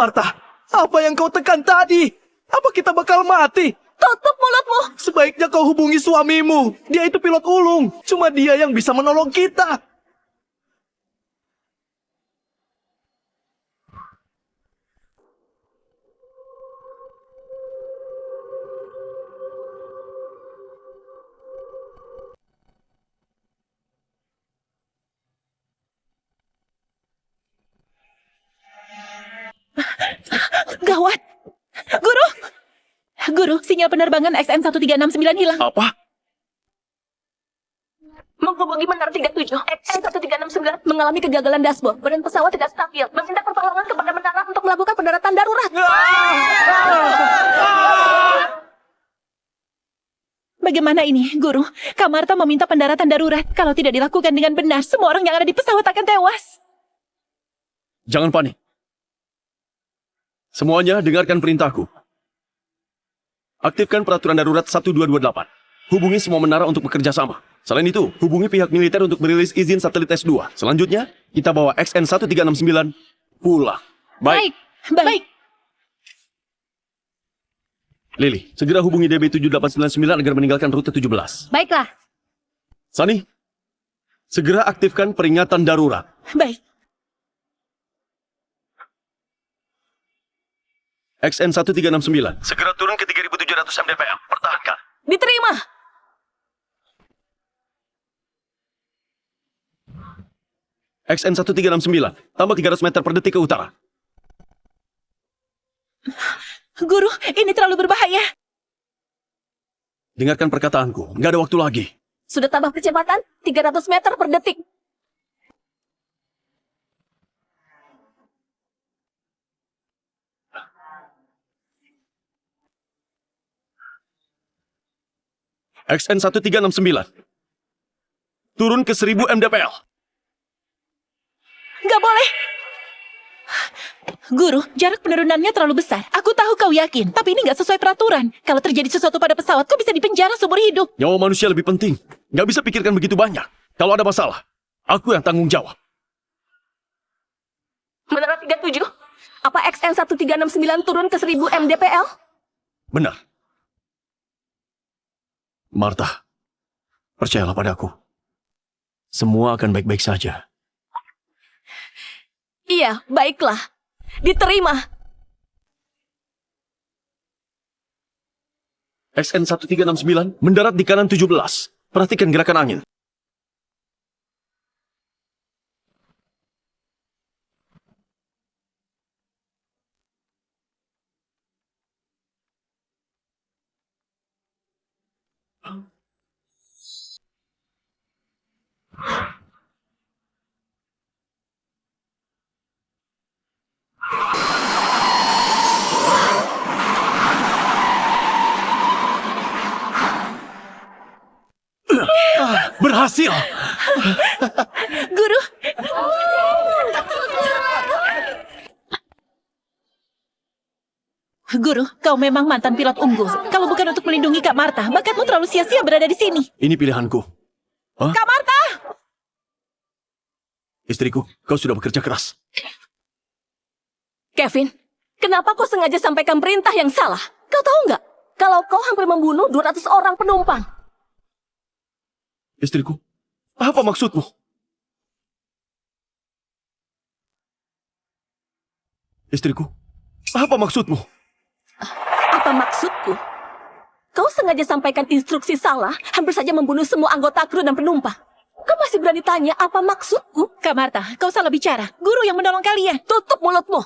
Martha, apa yang kau tekan tadi? Apa kita bakal mati? Tutup mulutmu! Sebaiknya kau hubungi suamimu. Dia itu pilot ulung. Cuma dia yang bisa menolong kita. Gawat! Guru! Guru, sinyal penerbangan XN1369 hilang. Apa? Menghubungi menara 37. XN1369 mengalami kegagalan dashboard. Badan pesawat tidak stabil. Meminta pertolongan kepada menara untuk melakukan pendaratan darurat. Bagaimana ini, Guru? Kak Martha meminta pendaratan darurat. Kalau tidak dilakukan dengan benar, semua orang yang ada di pesawat akan tewas. Jangan panik. Semuanya dengarkan perintahku. Aktifkan peraturan darurat 1228. Hubungi semua menara untuk bekerja sama. Selain itu, hubungi pihak militer untuk merilis izin satelit S2. Selanjutnya, kita bawa XN1369 pulang. Baik. Lily, segera hubungi DB7899 agar meninggalkan rute 17. Baiklah. Sunny, segera aktifkan peringatan darurat. Baik. XN1369. Segera turun ke 3700 mdpl. Pertahankan. Diterima. XN1369. Tambah 300 meter per detik ke utara. Guru, ini terlalu berbahaya. Dengarkan perkataanku. Nggak ada waktu lagi. Sudah tambah kecepatan 300 meter per detik. XN1369. Turun ke 1000 mdpl. Nggak boleh. Guru, jarak penurunannya terlalu besar. Aku tahu kau yakin, tapi ini nggak sesuai peraturan. Kalau terjadi sesuatu pada pesawat, kau bisa dipenjara seumur hidup. Nyawa manusia lebih penting. Nggak bisa pikirkan begitu banyak. Kalau ada masalah, aku yang tanggung jawab. Menara 37, apa XN1369 turun ke 1000 mdpl? Benar. Martha, percayalah padaku. Semua akan baik-baik saja. Iya, baiklah. Diterima. XN1369 mendarat di kanan 17. Perhatikan gerakan angin. Berhasil! Guru. Guru, kau memang mantan pilot unggul. Kalau bukan untuk melindungi Kak Martha, bakatmu terlalu sia-sia berada di sini. Ini pilihanku. Hah? Kak Martha! Istriku, kau sudah bekerja keras. Kevin, kenapa kau sengaja sampaikan perintah yang salah? Kau tahu nggak? Kalau kau hampir membunuh 200 orang penumpang. Istriku, apa maksudmu? Istriku, apa maksudmu? Apa maksudku? Kau sengaja sampaikan instruksi salah, hampir saja membunuh semua anggota kru dan penumpang. Kau masih berani tanya apa maksudku? Kak Martha, kau salah bicara. Guru yang menolong kalian. Tutup mulutmu.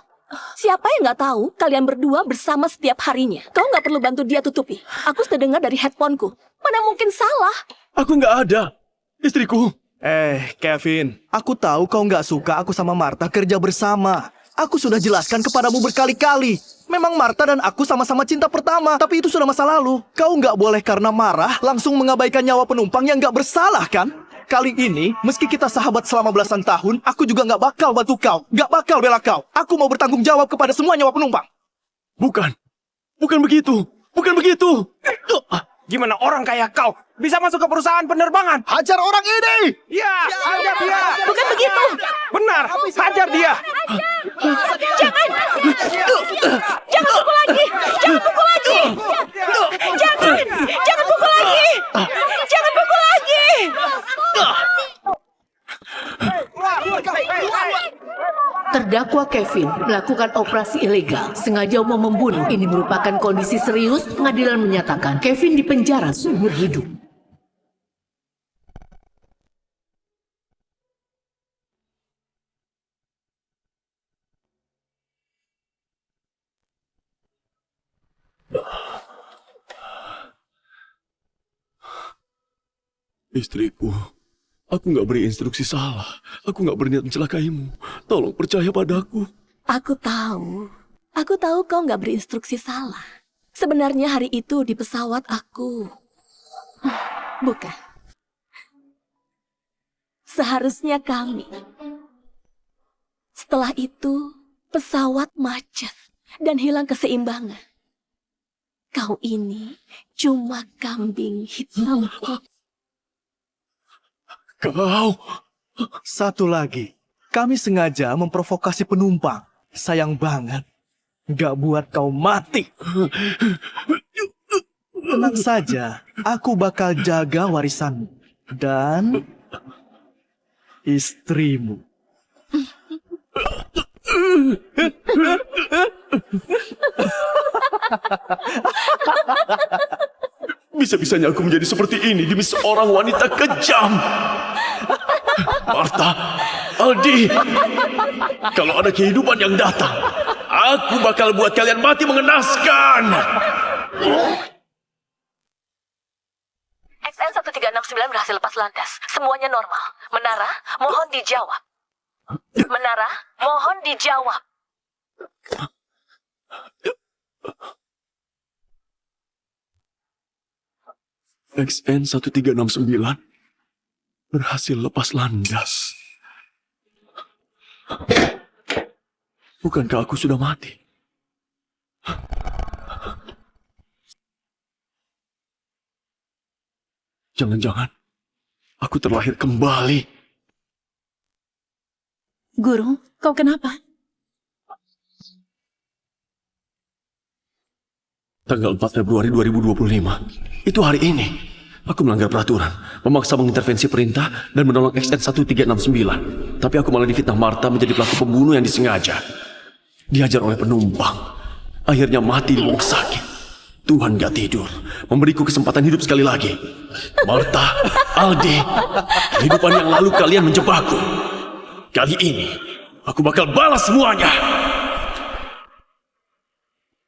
Siapa yang nggak tahu kalian berdua bersama setiap harinya? Kau nggak perlu bantu dia tutupi. Aku sudah dengar dari headphoneku. Mana mungkin salah? Aku nggak ada. Istriku. Kevin, aku tahu kau nggak suka aku sama Martha kerja bersama. Aku sudah jelaskan kepadamu berkali-kali. Memang Martha dan aku sama-sama cinta pertama, tapi itu sudah masa lalu. Kau nggak boleh karena marah langsung mengabaikan nyawa penumpang yang nggak bersalah, kan? Kali ini, meski kita sahabat selama belasan tahun, aku juga nggak bakal bantu kau. Nggak bakal bela kau. Aku mau bertanggung jawab kepada semua nyawa penumpang. Bukan. Bukan begitu. Bukan begitu. Gimana orang kayak kau bisa masuk ke perusahaan penerbangan? Hajar orang ini! Ya, hajar dia. Bukan begitu. Benar, hajar dia. Jangan! Jangan pukul lagi! Jangan pukul lagi! Jangan! Jangan pukul lagi! Jangan pukul lagi! Terdakwa Kevin melakukan operasi ilegal, sengaja mau membunuh. Ini merupakan kondisi serius. Pengadilan menyatakan Kevin dipenjara seumur hidup. Istriku, aku nggak beri instruksi salah. Aku nggak berniat mencelakaimu. Tolong percaya padaku. Aku tahu. Aku tahu kau nggak berinstruksi salah. Sebenarnya hari itu di pesawat aku... Bukan. Seharusnya kami. Setelah itu, pesawat macet dan hilang keseimbangan. Kau ini cuma kambing hitam. Kau... Satu lagi, kami sengaja memprovokasi penumpang. Sayang banget, nggak buat kau mati. Tenang saja, aku bakal jaga warisanmu dan istrimu. Bisa-bisanya aku menjadi seperti ini demi seorang wanita kejam. Martha, Aldi, kalau ada kehidupan yang datang, aku bakal buat kalian mati mengenaskan. XN 1369 berhasil lepas landas. Semuanya normal. Menara, mohon dijawab. Menara, mohon dijawab. XN 1369 berhasil lepas landas. Bukankah aku sudah mati? Jangan-jangan aku terlahir kembali. Guru, kau kenapa? Tanggal 4 Februari 2025. Itu hari ini. Aku melanggar peraturan, memaksa mengintervensi perintah dan menolong XN 1369. Tapi aku malah difitnah Martha menjadi pelaku pembunuh yang disengaja. Dihajar oleh penumpang. Akhirnya mati di rumah sakit. Tuhan gak tidur, memberiku kesempatan hidup sekali lagi. Martha, Aldi, kehidupan yang lalu kalian menjebakku. Kali ini, aku bakal balas semuanya.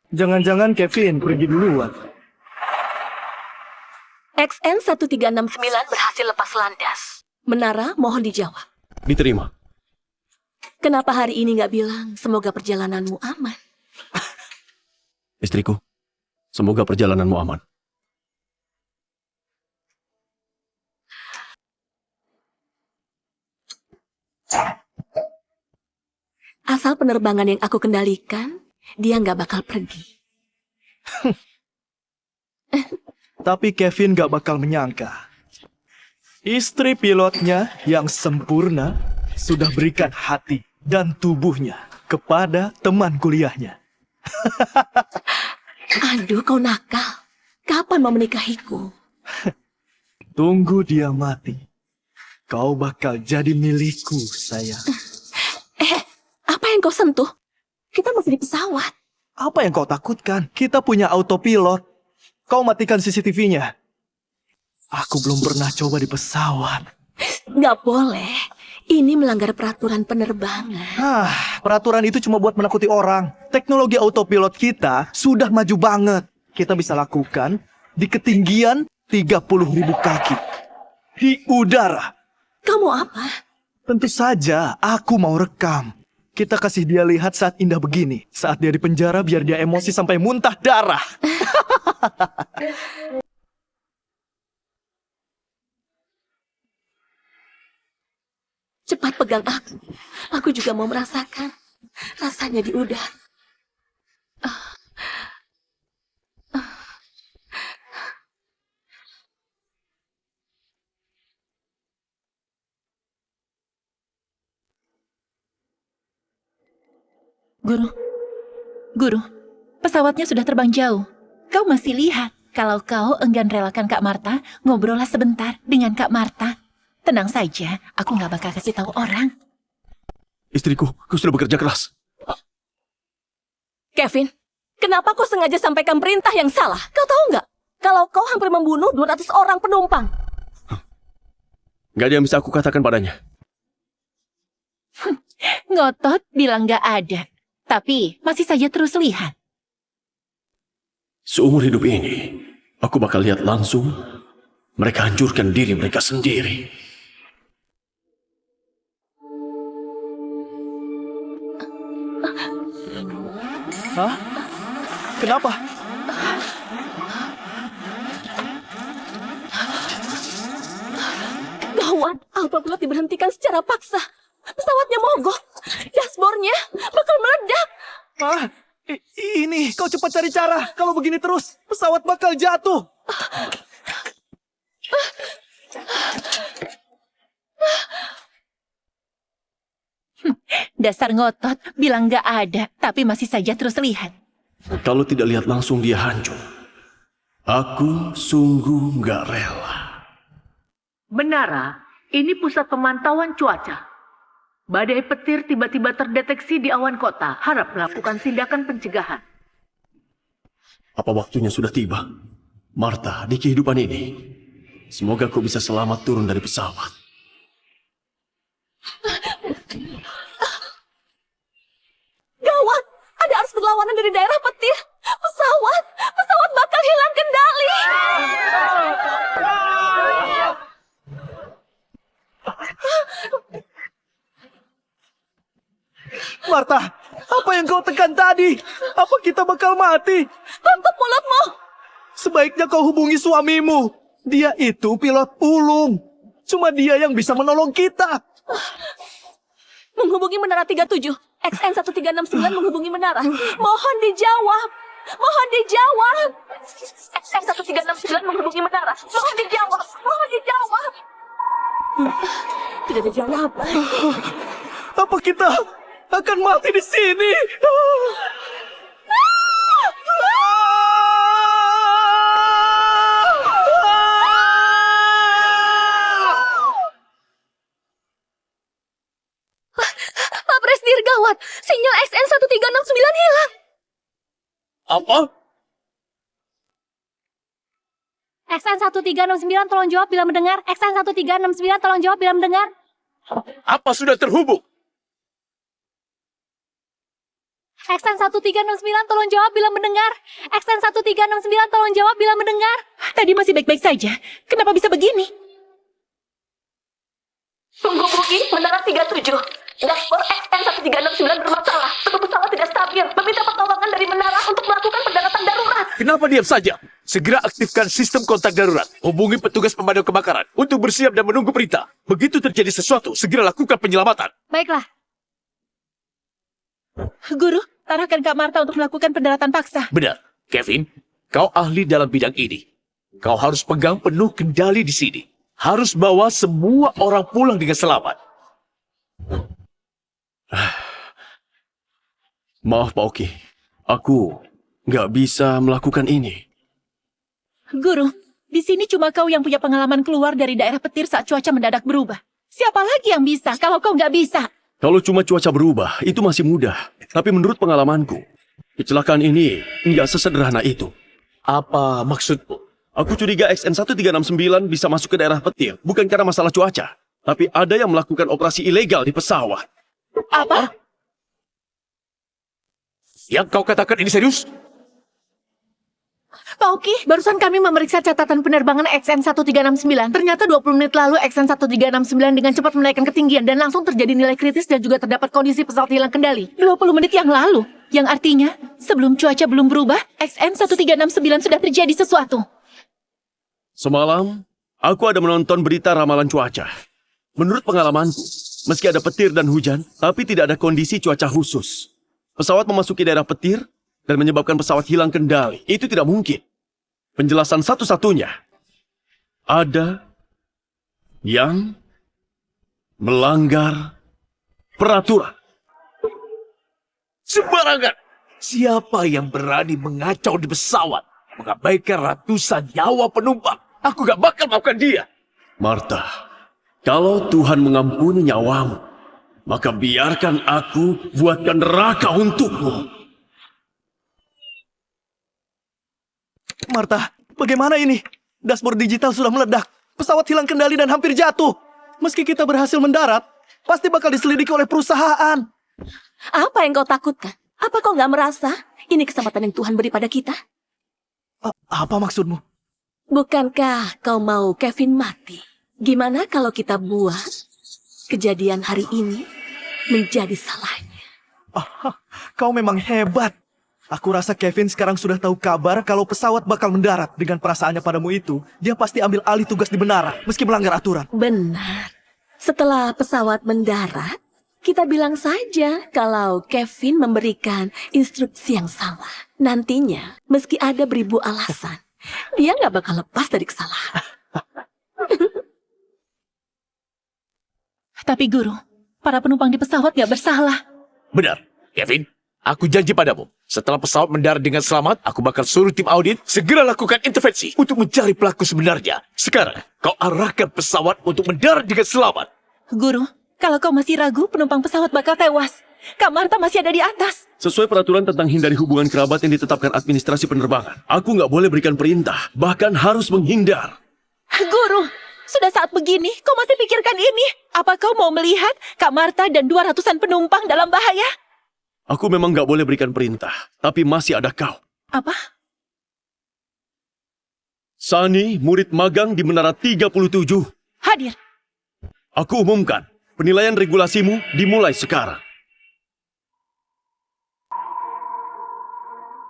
Jangan-jangan Kevin pergi duluan. XN 1369 berhasil lepas landas. Menara, mohon dijawab. Diterima. Kenapa hari ini nggak bilang semoga perjalananmu aman? Istriku, semoga perjalananmu aman. Asal penerbangan yang aku kendalikan, dia nggak bakal pergi. Tapi Kevin gak bakal menyangka. Istri pilotnya yang sempurna sudah berikan hati dan tubuhnya kepada teman kuliahnya. Aduh, kau nakal. Kapan mau menikahiku? Tunggu dia mati. Kau bakal jadi milikku, sayang. Apa yang kau sentuh? Kita masih di pesawat. Apa yang kau takutkan? Kita punya autopilot. Kau matikan CCTV-nya. Aku belum pernah coba di pesawat. Nggak boleh. Ini melanggar peraturan penerbangan. Peraturan itu cuma buat menakuti orang. Teknologi autopilot kita sudah maju banget. Kita bisa lakukan di ketinggian 30.000 kaki. Di udara. Kamu apa? Tentu saja, aku mau rekam. Kita kasih dia lihat saat indah begini. Saat dia di penjara biar dia emosi sampai muntah darah. Cepat pegang aku. Aku juga mau merasakan rasanya di udara. Guru, Guru, pesawatnya sudah terbang jauh. Kau masih lihat. Kalau kau enggan relakan Kak Marta, ngobrollah sebentar dengan Kak Marta. Tenang saja, aku nggak bakal kasih tahu orang. Istriku, kau sudah bekerja keras. Kevin, kenapa kau sengaja sampaikan perintah yang salah? Kau tahu nggak? Kalau kau hampir membunuh 200 orang penumpang. Gak ada yang bisa aku katakan padanya. Ngotot bilang nggak ada. Tapi masih saja terus lihat. Seumur hidup ini, aku bakal lihat langsung mereka hancurkan diri mereka sendiri. Hah? Kenapa? Gawat, autopilot diberhentikan secara paksa. Pesawatnya mogok. Dashboardnya bakal meledak. Ah, ini, kau cepat cari cara. Kalau begini terus, pesawat bakal jatuh. Dasar ngotot bilang nggak ada, tapi masih saja terus lihat. Kalau tidak lihat langsung dia hancur. Aku sungguh nggak rela. Menara, ini pusat pemantauan cuaca. Badai petir tiba-tiba terdeteksi di awan kota. Harap melakukan tindakan pencegahan. Apa waktunya sudah tiba? Marta, di kehidupan ini, semoga kau bisa selamat turun dari pesawat. Gawat, ada arus berlawanan dari daerah petir. Pesawat bakal hilang kendali. Marta, apa yang kau tekan tadi? Apa kita bakal mati? Tutup mulutmu. Sebaiknya kau hubungi suamimu. Dia itu pilot ulung. Cuma dia yang bisa menolong kita. Menghubungi Menara 37. XN 1369 menghubungi Menara. Mohon dijawab. Mohon dijawab. XN 1369 menghubungi Menara. Mohon dijawab. Mohon dijawab. Tidak ada jawaban. Apa kita akan mati di sini? Pak Presdir, gawat. Sinyal XN 1369 hilang. Apa? XN 1369 tolong jawab bila mendengar. XN 1369 tolong jawab bila mendengar. Apa sudah terhubung? XN 1369 tolong jawab bila mendengar. XN 1369 tolong jawab bila mendengar. Tadi masih baik-baik saja. Kenapa bisa begini? Menghubungi Menara 37. Dashboard XN 1369 bermasalah. Suhu pesawat tidak stabil. Meminta pertolongan dari Menara untuk melakukan pendaratan darurat. Kenapa diam saja? Segera aktifkan sistem kontak darurat. Hubungi petugas pemadam kebakaran untuk bersiap dan menunggu perintah. Begitu terjadi sesuatu, segera lakukan penyelamatan. Baiklah. Guru, arahkan Kak Marta untuk melakukan pendaratan paksa. Benar, Kevin. Kau ahli dalam bidang ini. Kau harus pegang penuh kendali di sini. Harus bawa semua orang pulang dengan selamat. Maaf Pak Oki, aku nggak bisa melakukan ini. Guru, di sini cuma kau yang punya pengalaman keluar dari daerah petir saat cuaca mendadak berubah. Siapa lagi yang bisa kalau kau nggak bisa? Kalau cuma cuaca berubah, itu masih mudah. Tapi menurut pengalamanku, kecelakaan ini nggak sesederhana itu. Apa maksudmu? Aku curiga XN 1369 bisa masuk ke daerah petir, bukan karena masalah cuaca. Tapi ada yang melakukan operasi ilegal di pesawat. Apa? Yang kau katakan ini serius? Pak Oki, barusan kami memeriksa catatan penerbangan XN 1369. Ternyata 20 menit lalu XN 1369 dengan cepat menaikkan ketinggian dan langsung terjadi nilai kritis dan juga terdapat kondisi pesawat hilang kendali. 20 menit yang lalu. Yang artinya, sebelum cuaca belum berubah, XN 1369 sudah terjadi sesuatu. Semalam, aku ada menonton berita ramalan cuaca. Menurut pengalamanku, meski ada petir dan hujan, tapi tidak ada kondisi cuaca khusus. Pesawat memasuki daerah petir dan menyebabkan pesawat hilang kendali. Itu tidak mungkin. Penjelasan satu-satunya, ada yang melanggar peraturan. Sembarangan! Siapa yang berani mengacau di pesawat, mengabaikan ratusan nyawa penumpang? Aku gak bakal maafkan dia. Martha, kalau Tuhan mengampuni nyawamu, maka biarkan aku buatkan neraka untukmu. Martha, bagaimana ini? Dashboard digital sudah meledak. Pesawat hilang kendali dan hampir jatuh. Meski kita berhasil mendarat, pasti bakal diselidiki oleh perusahaan. Apa yang kau takutkan? Apa kau nggak merasa ini kesempatan yang Tuhan beri pada kita? Apa maksudmu? Bukankah kau mau Kevin mati? Gimana kalau kita buat kejadian hari ini menjadi salahnya? Kau memang hebat. Aku rasa Kevin sekarang sudah tahu kabar kalau pesawat bakal mendarat. Dengan perasaannya padamu itu, dia pasti ambil alih tugas di menara, meski melanggar aturan. Benar. Setelah pesawat mendarat, kita bilang saja kalau Kevin memberikan instruksi yang salah. Nantinya, meski ada beribu alasan, dia nggak bakal lepas dari kesalahan. Tapi Guru, para penumpang di pesawat nggak bersalah. Benar, Kevin. Aku janji padamu, setelah pesawat mendarat dengan selamat, aku bakal suruh tim audit segera lakukan intervensi untuk mencari pelaku sebenarnya. Sekarang, kau arahkan pesawat untuk mendarat dengan selamat. Guru, kalau kau masih ragu, penumpang pesawat bakal tewas. Kak Martha masih ada di atas. Sesuai peraturan tentang hindari hubungan kerabat yang ditetapkan administrasi penerbangan, aku nggak boleh berikan perintah, bahkan harus menghindar. Guru, sudah saat begini, kau masih pikirkan ini? Apa kau mau melihat Kak Martha dan 200-an penumpang dalam bahaya? Aku memang nggak boleh berikan perintah, tapi masih ada kau. Apa? Sunny, murid magang di Menara 37. Hadir. Aku umumkan, penilaian regulasimu dimulai sekarang.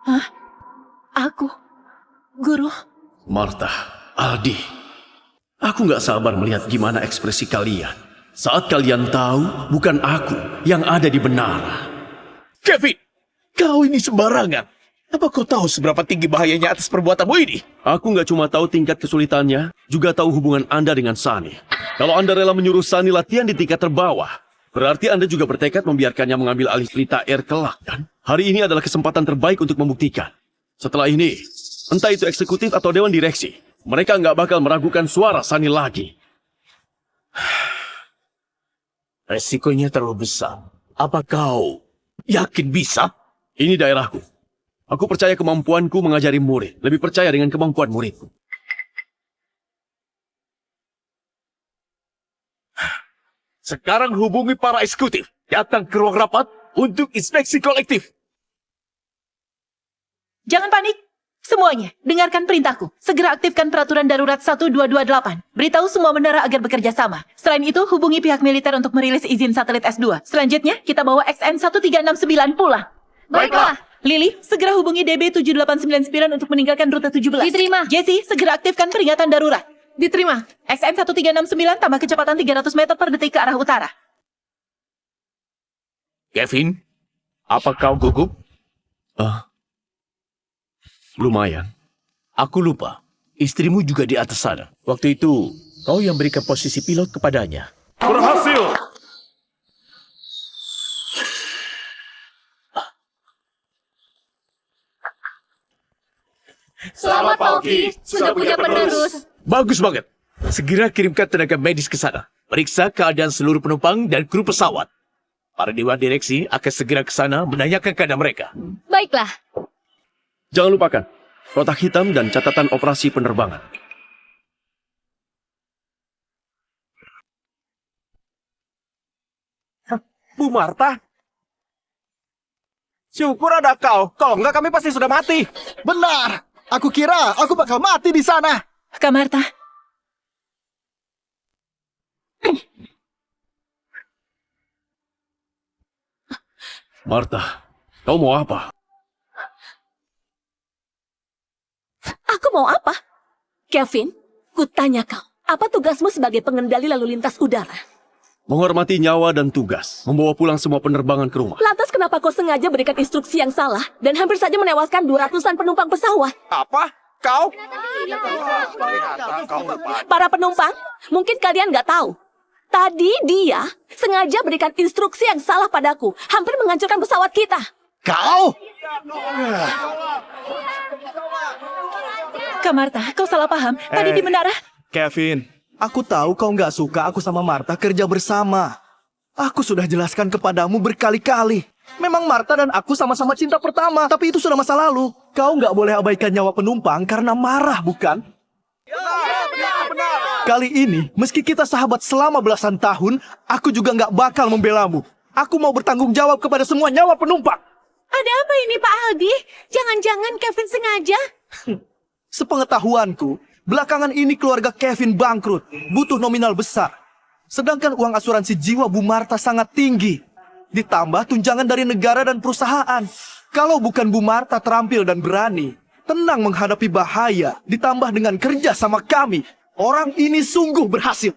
Hah? Aku? Guru? Martha, Aldi, aku nggak sabar melihat gimana ekspresi kalian saat kalian tahu bukan aku yang ada di menara. Kevin, kau ini sembarangan. Apa kau tahu seberapa tinggi bahayanya atas perbuatanmu ini? Aku nggak cuma tahu tingkat kesulitannya, juga tahu hubungan Anda dengan Sunny. Kalau Anda rela menyuruh Sunny latihan di tingkat terbawah, berarti Anda juga bertekad membiarkannya mengambil alih Pelita Air kelak, kan? Hari ini adalah kesempatan terbaik untuk membuktikan. Setelah ini, entah itu eksekutif atau dewan direksi, mereka nggak bakal meragukan suara Sunny lagi. Resikonya terlalu besar. Apa kau yakin bisa? Ini daerahku. Aku percaya kemampuanku mengajari murid, lebih percaya dengan kemampuan muridku. Sekarang hubungi para eksekutif. Datang ke ruang rapat untuk inspeksi kolektif. Jangan panik. Semuanya, dengarkan perintahku. Segera aktifkan peraturan darurat 1228. Beritahu semua menara agar bekerja sama. Selain itu, hubungi pihak militer untuk merilis izin satelit S2. Selanjutnya, kita bawa XN1369 pulang. Baiklah. Lily, segera hubungi DB7899 untuk meninggalkan rute 17. Diterima. Jessie, segera aktifkan peringatan darurat. Diterima. XN1369 tambah kecepatan 300 meter per detik ke arah utara. Kevin, apa kau gugup? Lumayan. Aku lupa. Istrimu juga di atas sana. Waktu itu, kau yang berikan posisi pilot kepadanya. Berhasil! Selamat Pauki, sudah punya penerus. Bagus banget. Segera kirimkan tenaga medis ke sana. Periksa keadaan seluruh penumpang dan kru pesawat. Para dewan direksi akan segera ke sana menanyakan keadaan mereka. Baiklah. Jangan lupakan, kotak hitam dan catatan operasi penerbangan. Bu Martha? Syukur ada kau. Kalau enggak kami pasti sudah mati. Benar. Aku kira aku bakal mati di sana. Kak Martha. Martha, kau mau apa? Aku mau apa? Kevin, kutanya kau, apa tugasmu sebagai pengendali lalu lintas udara? Menghormati nyawa dan tugas, membawa pulang semua penerbangan ke rumah. Lantas kenapa kau sengaja berikan instruksi yang salah dan hampir saja menewaskan 200-an penumpang pesawat? Apa? Kau? Para penumpang, mungkin kalian nggak tahu. Tadi dia sengaja berikan instruksi yang salah padaku, hampir menghancurkan pesawat kita. Kau? Kak Marta, kau salah paham. Tadi di menara... Kevin, aku tahu kau nggak suka aku sama Martha kerja bersama. Aku sudah jelaskan kepadamu berkali-kali. Memang Martha dan aku sama-sama cinta pertama, tapi itu sudah masa lalu. Kau nggak boleh abaikan nyawa penumpang karena marah, bukan? Kali ini, meski kita sahabat selama belasan tahun, aku juga nggak bakal membelamu. Aku mau bertanggung jawab kepada semua nyawa penumpang. Ada apa ini Pak Aldi? Jangan-jangan Kevin sengaja? Sepengetahuanku, belakangan ini keluarga Kevin bangkrut, butuh nominal besar. Sedangkan uang asuransi jiwa Bu Martha sangat tinggi. Ditambah tunjangan dari negara dan perusahaan. Kalau bukan Bu Martha terampil dan berani, tenang menghadapi bahaya, ditambah dengan kerja sama kami, orang ini sungguh berhasil.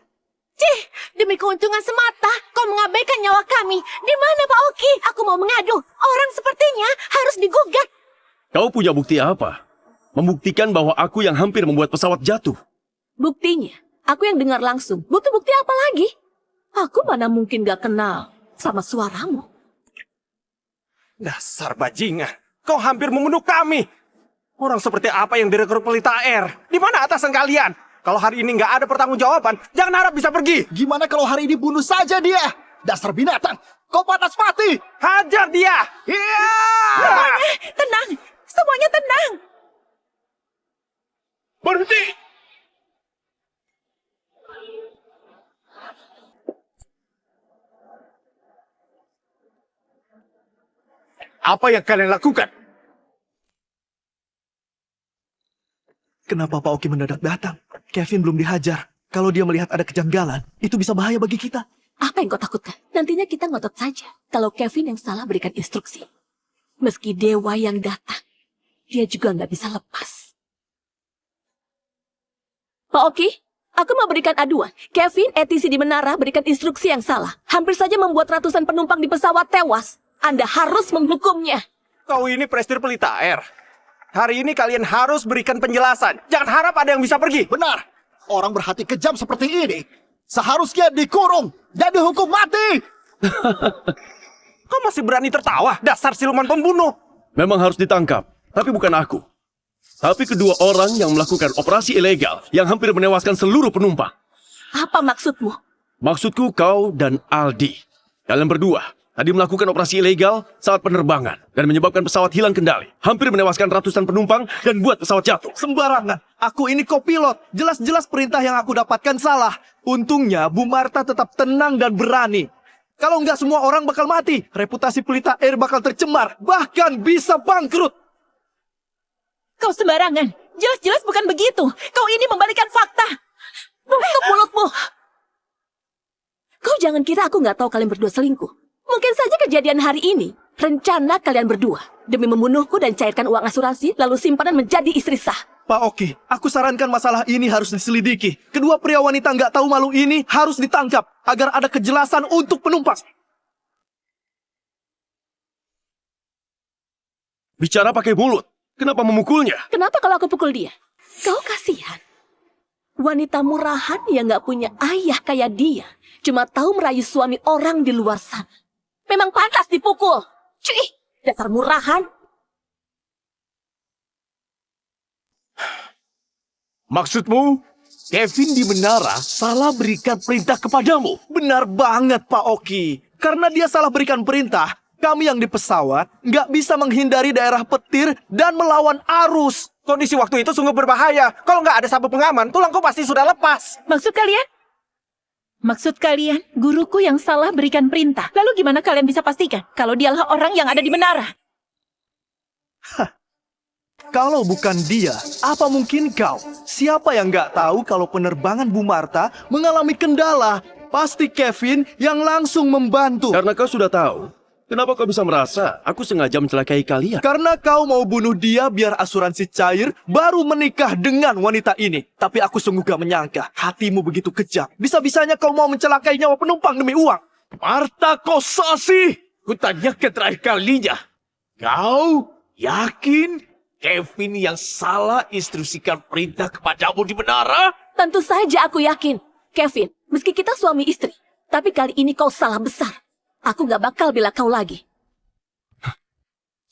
Cih, demi keuntungan semata, kau mengabaikan nyawa kami. Di mana Pak Oki? Aku mau mengadu. Orang sepertinya harus digugat. Kau punya bukti apa? Membuktikan bahwa aku yang hampir membuat pesawat jatuh. Buktinya, aku yang dengar langsung. Butuh bukti apa lagi? Aku mana mungkin gak kenal sama suaramu. Dasar bajingan, kau hampir membunuh kami. Orang seperti apa yang direkrut Pelita Air? Di mana atasan kalian? Kalau hari ini nggak ada pertanggungjawaban, jangan harap bisa pergi. Gimana kalau hari ini bunuh saja dia? Dasar binatang, kau panas mati. Hajar dia. Iya. Tenang, semuanya tenang. Berhenti! Apa yang kalian lakukan? Kenapa Pak Oki mendadak datang? Kevin belum dihajar. Kalau dia melihat ada kejanggalan, itu bisa bahaya bagi kita. Apa yang kau takutkan? Nantinya kita ngotot saja. Kalau Kevin yang salah berikan instruksi. Meski dewa yang datang, dia juga nggak bisa lepas. Pak Oki, aku mau berikan aduan. Kevin, ATC di menara berikan instruksi yang salah. Hampir saja membuat ratusan penumpang di pesawat tewas. Anda harus menghukumnya. Kau ini prestir Pelita Air. Hari ini kalian harus berikan penjelasan. Jangan harap ada yang bisa pergi. Benar. Orang berhati kejam seperti ini seharusnya dikurung dan dihukum mati. Kau masih berani tertawa? Dasar siluman pembunuh. Memang harus ditangkap, tapi bukan aku. Tapi kedua orang yang melakukan operasi ilegal yang hampir menewaskan seluruh penumpang. Apa maksudmu? Maksudku kau dan Aldi. Kalian berdua tadi melakukan operasi ilegal saat penerbangan dan menyebabkan pesawat hilang kendali. Hampir menewaskan ratusan penumpang dan buat pesawat jatuh. Sembarangan. Aku ini kopilot. Jelas-jelas perintah yang aku dapatkan salah. Untungnya Bu Martha tetap tenang dan berani. Kalau nggak semua orang bakal mati. Reputasi Pelita Air bakal tercemar. Bahkan bisa bangkrut. Kau sembarangan. Jelas-jelas bukan begitu. Kau ini membalikan fakta. Tutup mulutmu. Kau jangan kira aku nggak tahu kalian berdua selingkuh. Mungkin saja kejadian hari ini rencana kalian berdua demi membunuhku dan cairkan uang asuransi lalu simpanan menjadi istri sah. Pak Oki, aku sarankan masalah ini harus diselidiki. Kedua pria wanita nggak tahu malu ini harus ditangkap agar ada kejelasan untuk penumpang. Bicara pakai mulut. Kenapa memukulnya? Kenapa kalau aku pukul dia? Kau kasihan. Wanita murahan yang nggak punya ayah kayak dia cuma tahu merayu suami orang di luar sana. Memang pantas dipukul. Cuy, dasar murahan. Maksudmu, Kevin di menara salah berikan perintah kepadamu? Benar banget Pak Oki. Karena dia salah berikan perintah, kami yang di pesawat nggak bisa menghindari daerah petir dan melawan arus. Kondisi waktu itu sungguh berbahaya. Kalau nggak ada sabuk pengaman, tulangku pasti sudah lepas. Maksud kalian? Maksud kalian, guruku yang salah berikan perintah. Lalu gimana kalian bisa pastikan kalau dialah orang yang ada di menara? Kalau bukan dia, apa mungkin kau? Siapa yang nggak tahu kalau penerbangan Bu Martha mengalami kendala? Pasti Kevin yang langsung membantu. Karena kau sudah tahu. Kenapa kau bisa merasa aku sengaja mencelakai kalian? Karena kau mau bunuh dia biar asuransi cair baru menikah dengan wanita ini. Tapi aku sungguh gak menyangka hatimu begitu kejam. Bisa-bisanya kau mau mencelakai nyawa penumpang demi uang. Martha Kosasi, kutanyakan terakhir kalinya. Kau yakin Kevin yang salah instruksikan perintah kepadamu di menara? Tentu saja aku yakin. Kevin, meski kita suami istri, tapi kali ini kau salah besar. Aku gak bakal bela kau lagi.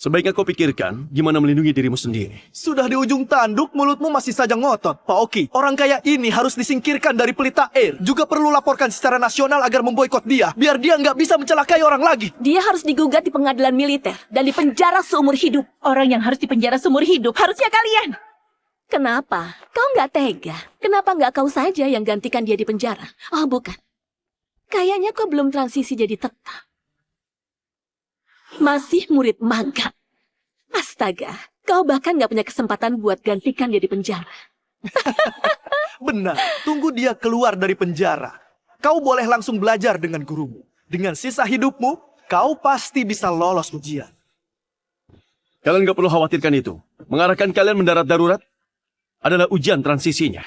Sebaiknya kau pikirkan gimana melindungi dirimu sendiri. Sudah di ujung tanduk, mulutmu masih saja ngotot. Pak Oki, orang kaya ini harus disingkirkan dari Pelita Air. Juga perlu laporkan secara nasional agar memboikot dia, biar dia nggak bisa mencelakai orang lagi. Dia harus digugat di pengadilan militer dan dipenjara seumur hidup. Orang yang harus dipenjara seumur hidup harusnya kalian. Kenapa? Kau nggak tega? Kenapa nggak kau saja yang gantikan dia di penjara? Oh, bukan. Kayaknya kau belum transisi jadi tetap. Masih murid magang. Astaga, kau bahkan nggak punya kesempatan buat gantikan dia di penjara. Benar, tunggu dia keluar dari penjara. Kau boleh langsung belajar dengan gurumu. Dengan sisa hidupmu, kau pasti bisa lolos ujian. Kalian gak perlu khawatirkan itu. Mengarahkan kalian mendarat darurat adalah ujian transisinya.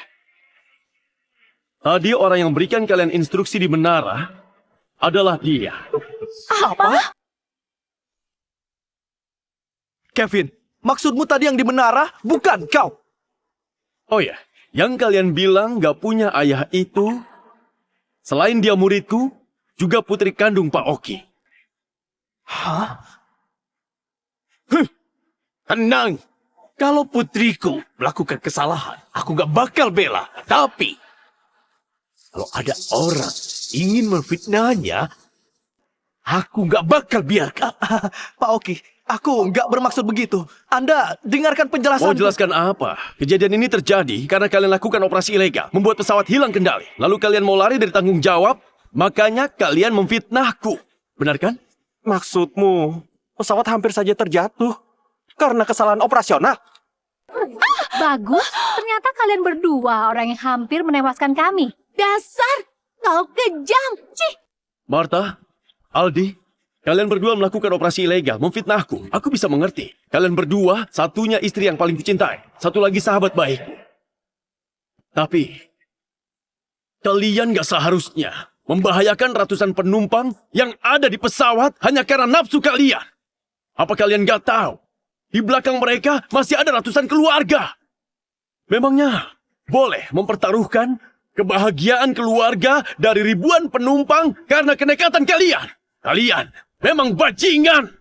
Tadi orang yang berikan kalian instruksi di menara adalah dia. Apa? Kevin, maksudmu tadi yang di menara, bukan kau. Oh ya, yang kalian bilang gak punya ayah itu, selain dia muridku, juga putri kandung Pak Oki. Hah? Tenang. Kalau putriku melakukan kesalahan, aku gak bakal bela. Tapi, kalau ada orang ingin memfitnahnya, aku gak bakal biarkan. Pak Oki, aku nggak bermaksud begitu. Anda dengarkan penjelasan. Mau jelaskan apa? Kejadian ini terjadi karena kalian lakukan operasi ilegal, membuat pesawat hilang kendali. Lalu kalian mau lari dari tanggung jawab, makanya kalian memfitnahku. Benar kan? Maksudmu, pesawat hampir saja terjatuh karena kesalahan operasional? Bagus, ternyata kalian berdua orang yang hampir menewaskan kami. Dasar, kau kejam. Cih. Martha, Aldi, kalian berdua melakukan operasi ilegal, memfitnahku. Aku bisa mengerti. Kalian berdua, satunya istri yang paling kucintai, satu lagi sahabat baik. Tapi, kalian gak seharusnya membahayakan ratusan penumpang yang ada di pesawat hanya karena nafsu kalian. Apa kalian gak tahu? Di belakang mereka masih ada ratusan keluarga. Memangnya boleh mempertaruhkan kebahagiaan keluarga dari ribuan penumpang karena kenekatan kalian? Kalian memang bajingan.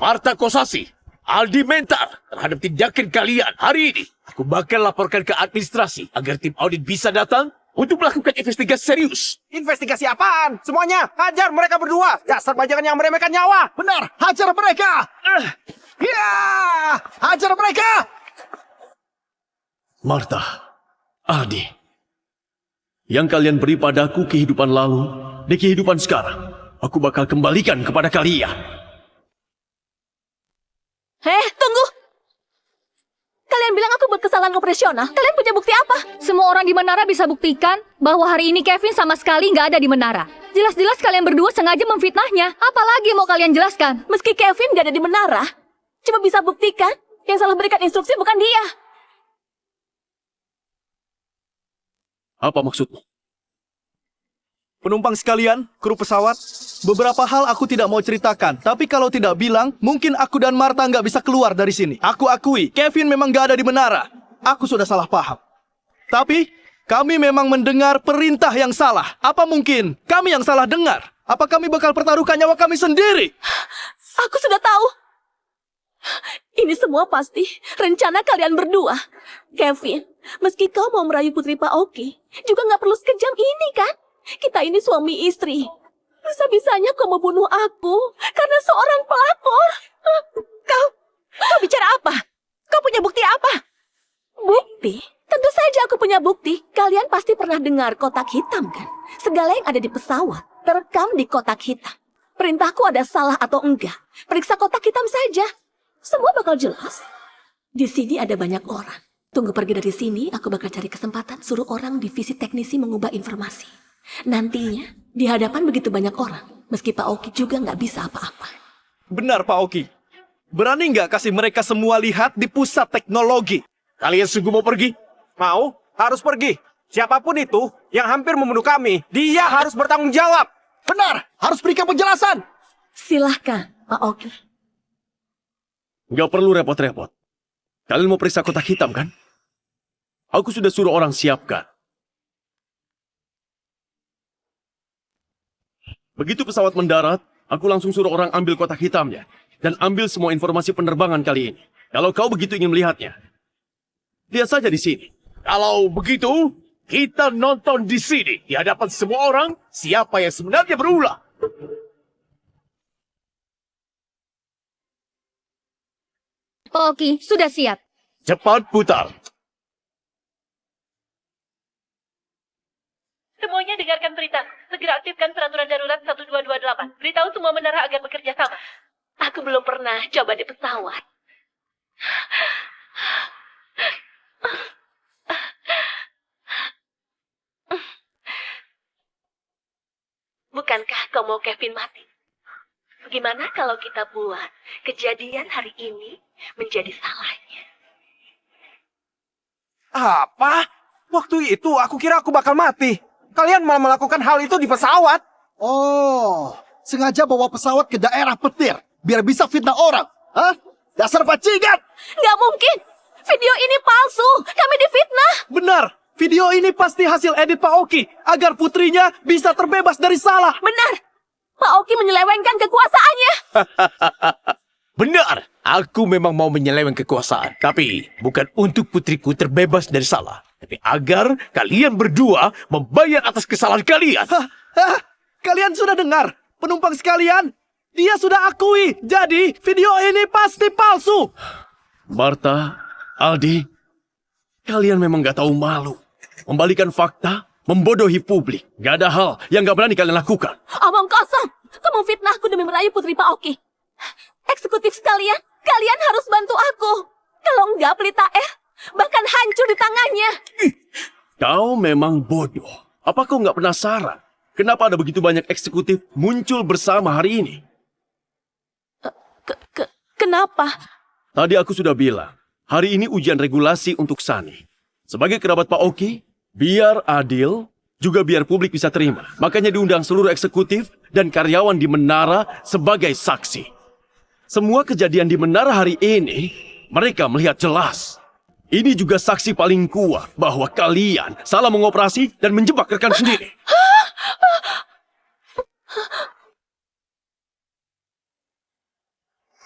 Martha Kosasi, Aldi Mentar terhadap tindakan kalian hari ini. Aku bakal laporkan ke administrasi agar tim audit bisa datang untuk melakukan investigasi serius. Investigasi apaan? Semuanya, hajar mereka berdua. Dasar bajangan yang meremehkan nyawa. Benar, hajar mereka. Ya, hajar mereka. Martha, Aldi, yang kalian beri padaku kehidupan lalu, di kehidupan sekarang, aku bakal kembalikan kepada kalian. Tunggu. Kalian bilang aku berkesalahan operasional. Kalian punya bukti apa? Semua orang di menara bisa buktikan bahwa hari ini Kevin sama sekali nggak ada di menara. Jelas-jelas kalian berdua sengaja memfitnahnya. Apalagi mau kalian jelaskan? Meski Kevin gak ada di menara, cuma bisa buktikan yang salah berikan instruksi bukan dia. Apa maksudmu? Penumpang sekalian, kru pesawat, beberapa hal aku tidak mau ceritakan. Tapi kalau tidak bilang, mungkin aku dan Martha nggak bisa keluar dari sini. Aku akui, Kevin memang nggak ada di menara. Aku sudah salah paham. Tapi, kami memang mendengar perintah yang salah. Apa mungkin kami yang salah dengar? Apa kami bakal pertaruhkan nyawa kami sendiri? Aku sudah tahu. Ini semua pasti rencana kalian berdua. Kevin, meski kau mau merayu putri Pak Oki, juga nggak perlu sekejam ini kan? Kita ini suami istri. Bisa-bisanya kau membunuh aku karena seorang pelakor. Kau bicara apa? Kau punya bukti apa? Bukti? Tentu saja aku punya bukti. Kalian pasti pernah dengar kotak hitam kan? Segala yang ada di pesawat terekam di kotak hitam. Perintahku ada salah atau enggak? Periksa kotak hitam saja. Semua bakal jelas. Di sini ada banyak orang. Tunggu pergi dari sini, aku bakal cari kesempatan suruh orang divisi teknisi mengubah informasi. Nantinya, di hadapan begitu banyak orang, meski Pak Oki juga nggak bisa apa-apa. Benar, Pak Oki. Berani nggak kasih mereka semua lihat di pusat teknologi? Kalian sungguh mau pergi? Mau? Harus pergi. Siapapun itu yang hampir membunuh kami, dia harus bertanggung jawab. Benar, harus berikan penjelasan. Silahkan, Pak Oki. Nggak perlu repot-repot. Kalian mau periksa kotak hitam kan? Aku sudah suruh orang siapkan. Begitu pesawat mendarat, aku langsung suruh orang ambil kotak hitamnya. dan ambil semua informasi penerbangan kali ini. Kalau kau begitu ingin melihatnya, lihat saja di sini. Kalau begitu, kita nonton di sini di hadapan semua orang siapa yang sebenarnya berulah. Pak Oki, sudah siap. Cepat putar. Semuanya dengarkan berita. Segera aktifkan peraturan darurat 1228. Beritahu semua menara agar bekerja sama. Aku belum pernah coba di pesawat. Bukankah kau mau Kevin mati? Bagaimana kalau kita buat kejadian hari ini menjadi salahnya? Apa? Waktu itu aku kira aku bakal mati. Kalian malah melakukan hal itu di pesawat. Oh, sengaja bawa pesawat ke daerah petir biar bisa fitnah orang. Hah? Dasar bajingan! Nggak mungkin! Video ini palsu! Kami difitnah! Benar, video ini pasti hasil edit Pak Oki agar putrinya bisa terbebas dari salah. Benar! Pak Oki menyelewengkan kekuasaannya! Benar, aku memang mau menyeleweng kekuasaan. Tapi bukan untuk putriku terbebas dari salah. Tapi agar kalian berdua membayar atas kesalahan kalian. Hah? Kalian sudah dengar? Penumpang sekalian, dia sudah akui. Jadi, video ini pasti palsu. Martha, Aldi, kalian memang gak tahu malu. Membalikan fakta, membodohi publik. Gak ada hal yang gak berani kalian lakukan. Omong kosong! Kamu fitnahku demi merayu putri Pak Oki. Eksekutif sekalian, kalian harus bantu aku. Kalau enggak, pelita bahkan hancur di tangannya. Kau memang bodoh. Apa kau gak penasaran? Kenapa ada begitu banyak eksekutif muncul bersama hari ini? Kenapa? Tadi aku sudah bilang, hari ini ujian regulasi untuk Sani. Sebagai kerabat Pak Oki, biar adil, juga biar publik bisa terima. Makanya diundang seluruh eksekutif dan karyawan di Menara sebagai saksi. Semua kejadian di Menara hari ini, mereka melihat jelas. Ini juga saksi paling kuat bahwa kalian salah mengoperasi dan menjebak rekan sendiri.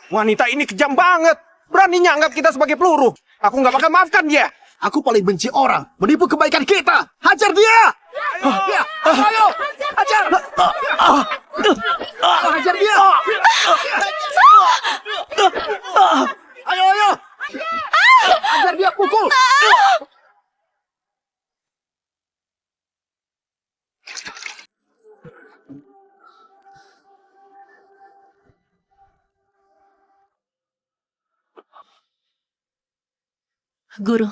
Wanita ini kejam banget. Beraninya anggap kita sebagai peluru. Aku nggak bakal maafkan dia. Aku paling benci orang menipu kebaikan kita. Hajar dia! Ayo! Hajar! Hajar dia! Ayo! Hajar dia, pukul! Guru,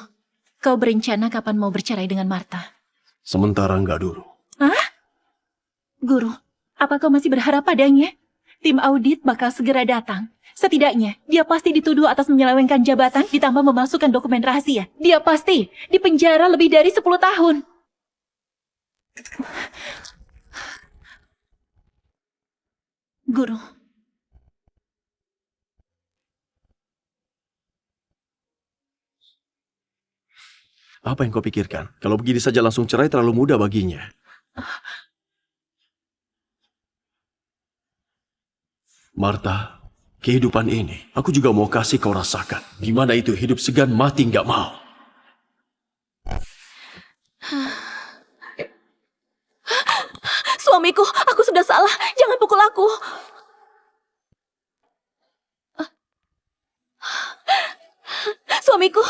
kau berencana kapan mau bercerai dengan Martha? Sementara enggak dulu. Hah? Guru, apa kau masih berharap padanya? Tim audit bakal segera datang. Setidaknya, dia pasti dituduh atas menyelewengkan jabatan ditambah memasukkan dokumen rahasia. Dia pasti dipenjara lebih dari 10 tahun. Guru, Apa yang kau pikirkan? Kalau begini saja langsung cerai terlalu mudah baginya. Martha, kehidupan ini aku juga mau kasih kau rasakan. Gimana itu hidup segan mati nggak mau. Suamiku, aku sudah salah. Jangan pukul aku. Suamiku,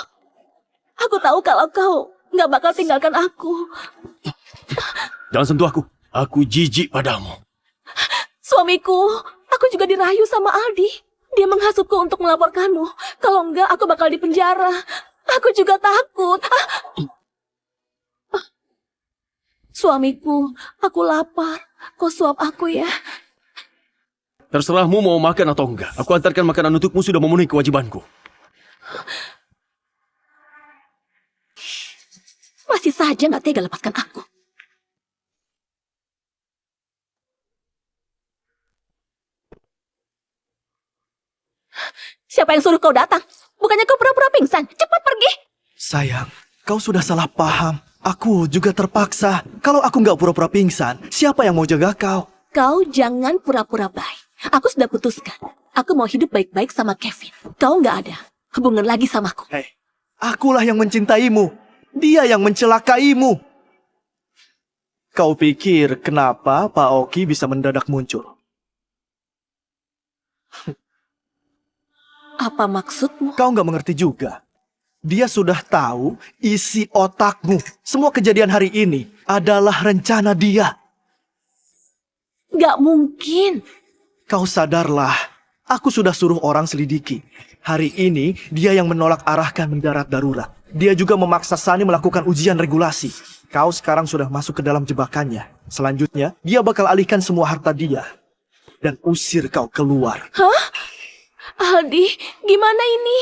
aku tahu kalau kau nggak bakal tinggalkan aku. Jangan sentuh aku. Aku jijik padamu. Suamiku, aku juga dirayu sama Aldi. Dia menghasutku untuk melaporkanmu. Kalau enggak, aku bakal dipenjara. Aku juga takut. Suamiku, aku lapar. Kau suap aku ya. Terserahmu mau makan atau enggak. Aku antarkan makanan untukmu sudah memenuhi kewajibanku. Masih saja nggak tega lepaskan aku. Siapa yang suruh kau datang? Bukannya kau pura-pura pingsan? Cepat pergi! Sayang, kau sudah salah paham. Aku juga terpaksa. Kalau aku nggak pura-pura pingsan, siapa yang mau jaga kau? Kau jangan pura-pura baik. Aku sudah putuskan. Aku mau hidup baik-baik sama Kevin. Kau nggak ada hubungan lagi samaku. Hei, akulah yang mencintaimu. Dia yang mencelakaimu. Kau pikir kenapa Pak Oki bisa mendadak muncul? Apa maksudmu? Kau nggak mengerti juga. Dia sudah tahu isi otakmu. Semua kejadian hari ini adalah rencana dia. Nggak mungkin. Kau sadarlah, aku sudah suruh orang selidiki. Hari ini dia yang menolak arahkan mendarat darurat. Dia juga memaksa Sunny melakukan ujian regulasi. Kau sekarang sudah masuk ke dalam jebakannya. Selanjutnya, dia bakal alihkan semua harta dia. Dan usir kau keluar. Hah? Aldi, gimana ini?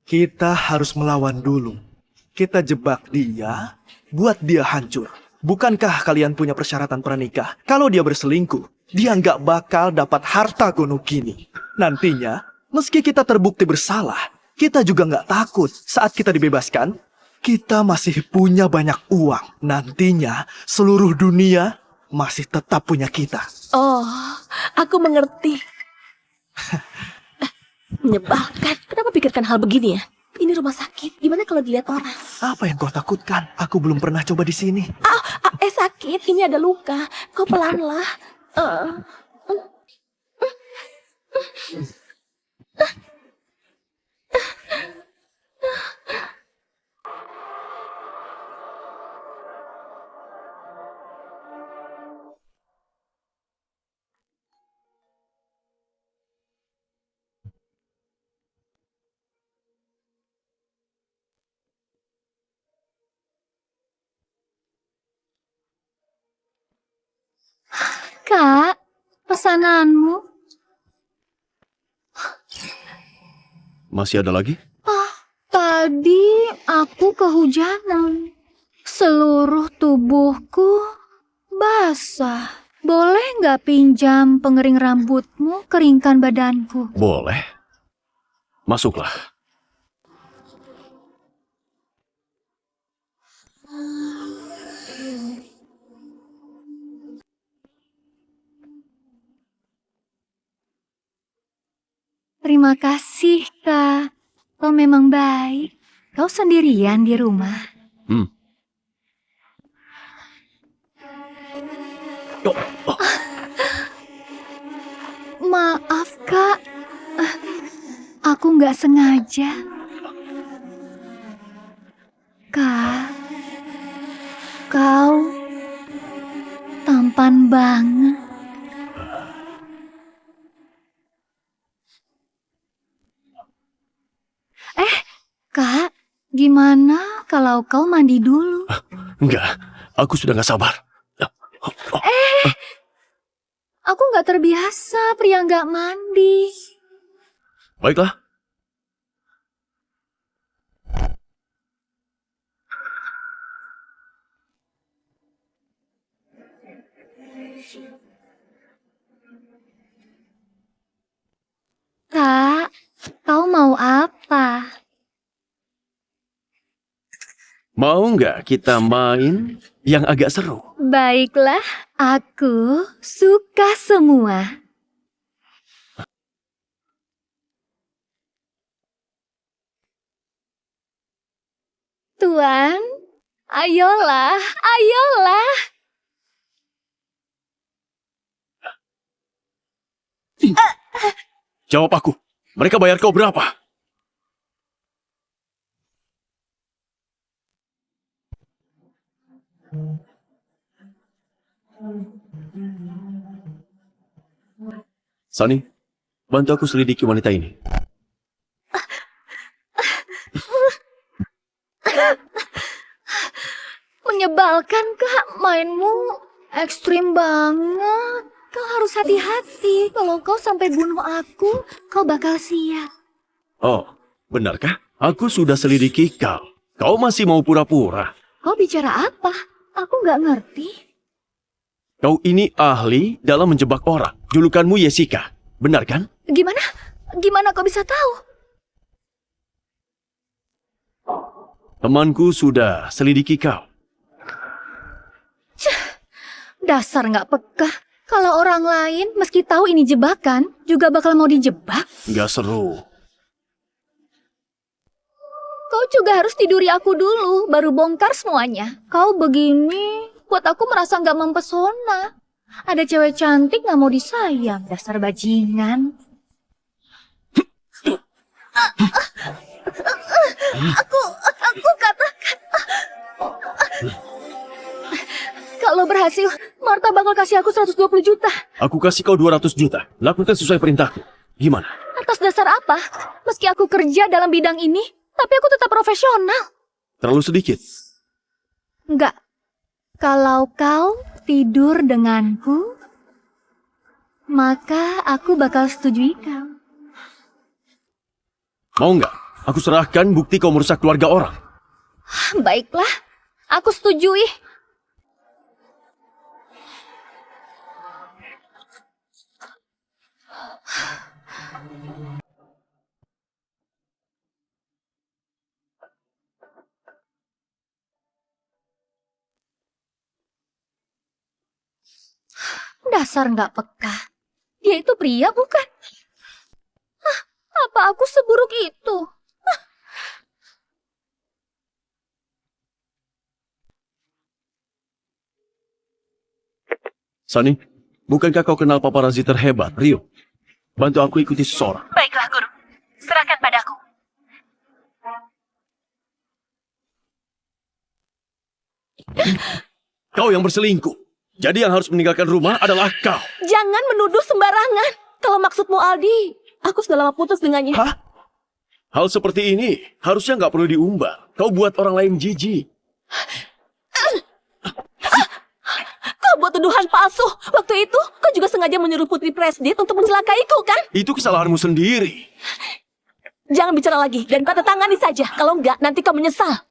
Kita harus melawan dulu. Kita jebak dia, buat dia hancur. Bukankah kalian punya persyaratan pernikah? Kalau dia berselingkuh, dia nggak bakal dapat harta Gonokini. Nantinya, meski kita terbukti bersalah, kita juga nggak takut. Saat kita dibebaskan, kita masih punya banyak uang. Nantinya, seluruh dunia masih tetap punya kita. Oh, aku mengerti. Menyebalkan. Kenapa pikirkan hal begini ya? Ini rumah sakit. Gimana kalau dilihat orang? Apa yang kau takutkan? Aku belum pernah coba di sini. Sakit. Ini ada luka. Kau pelanlah. Kak, pesananmu. Masih ada lagi? Tadi aku kehujanan. Seluruh tubuhku basah. Boleh nggak pinjam pengering rambutmu, keringkan badanku? Boleh. Masuklah. Terima kasih, Kak. Kau memang baik. Kau sendirian di rumah. Maaf, Kak. Aku nggak sengaja. Kak, kau tampan banget. Kak, gimana kalau kau mandi dulu? Enggak, aku sudah gak sabar. Aku nggak terbiasa pria nggak mandi. Baiklah. Kak, kau mau apa? Mau nggak kita main yang agak seru? Baiklah, aku suka semua. Tuan, ayolah, ayolah. Jawab aku. Mereka bayar kau berapa? Sunny, bantu aku selidiki wanita ini. Menyebalkan, Kak. Mainmu ekstrim banget. Kau harus hati-hati. Kalau kau sampai bunuh aku, kau bakal siap. Oh, benarkah? Aku sudah selidiki kau. Kau masih mau pura-pura. Kau bicara apa? Aku nggak ngerti. Kau ini ahli dalam menjebak orang. Julukanmu Jessica. Benar kan? Gimana? Gimana kau bisa tahu? Temanku sudah selidiki kau. Dasar nggak peka. Kalau orang lain, meski tahu ini jebakan, juga bakal mau dijebak. Nggak seru. Kau juga harus tiduri aku dulu, baru bongkar semuanya. Kau begini, buat aku merasa nggak mempesona. Ada cewek cantik nggak mau disayang, dasar bajingan. Aku katakan. Kalau berhasil, Marta bakal kasih aku 120 juta. Aku kasih kau 200 juta. Lakukan sesuai perintahku. Gimana? Atas dasar apa? Meski aku kerja dalam bidang ini, tapi aku tetap profesional. Terlalu sedikit. Enggak. Kalau kau tidur denganku, maka aku bakal setujui kau. Mau nggak? Aku serahkan bukti kau merusak keluarga orang. Baiklah, aku setujui. Dasar nggak peka. Dia itu pria bukan? Apa aku seburuk itu? Sunny, bukankah kau kenal paparazzi terhebat, Rio? Bantu aku ikuti seseorang. Baiklah, Guru. Serahkan padaku. Kau yang berselingkuh. Jadi yang harus meninggalkan rumah adalah kau. Jangan menuduh sembarangan. Kalau maksudmu Aldi, aku sudah lama putus dengannya. Hah? Hal seperti ini harusnya nggak perlu diumbar. Kau buat orang lain jijik. Kau buat tuduhan palsu. Waktu itu, kau juga sengaja menyuruh Putri Presdit untuk mencelakaiku, kan? Itu kesalahanmu sendiri. Jangan bicara lagi dan kau tangani saja. Kalau enggak, nanti kau menyesal.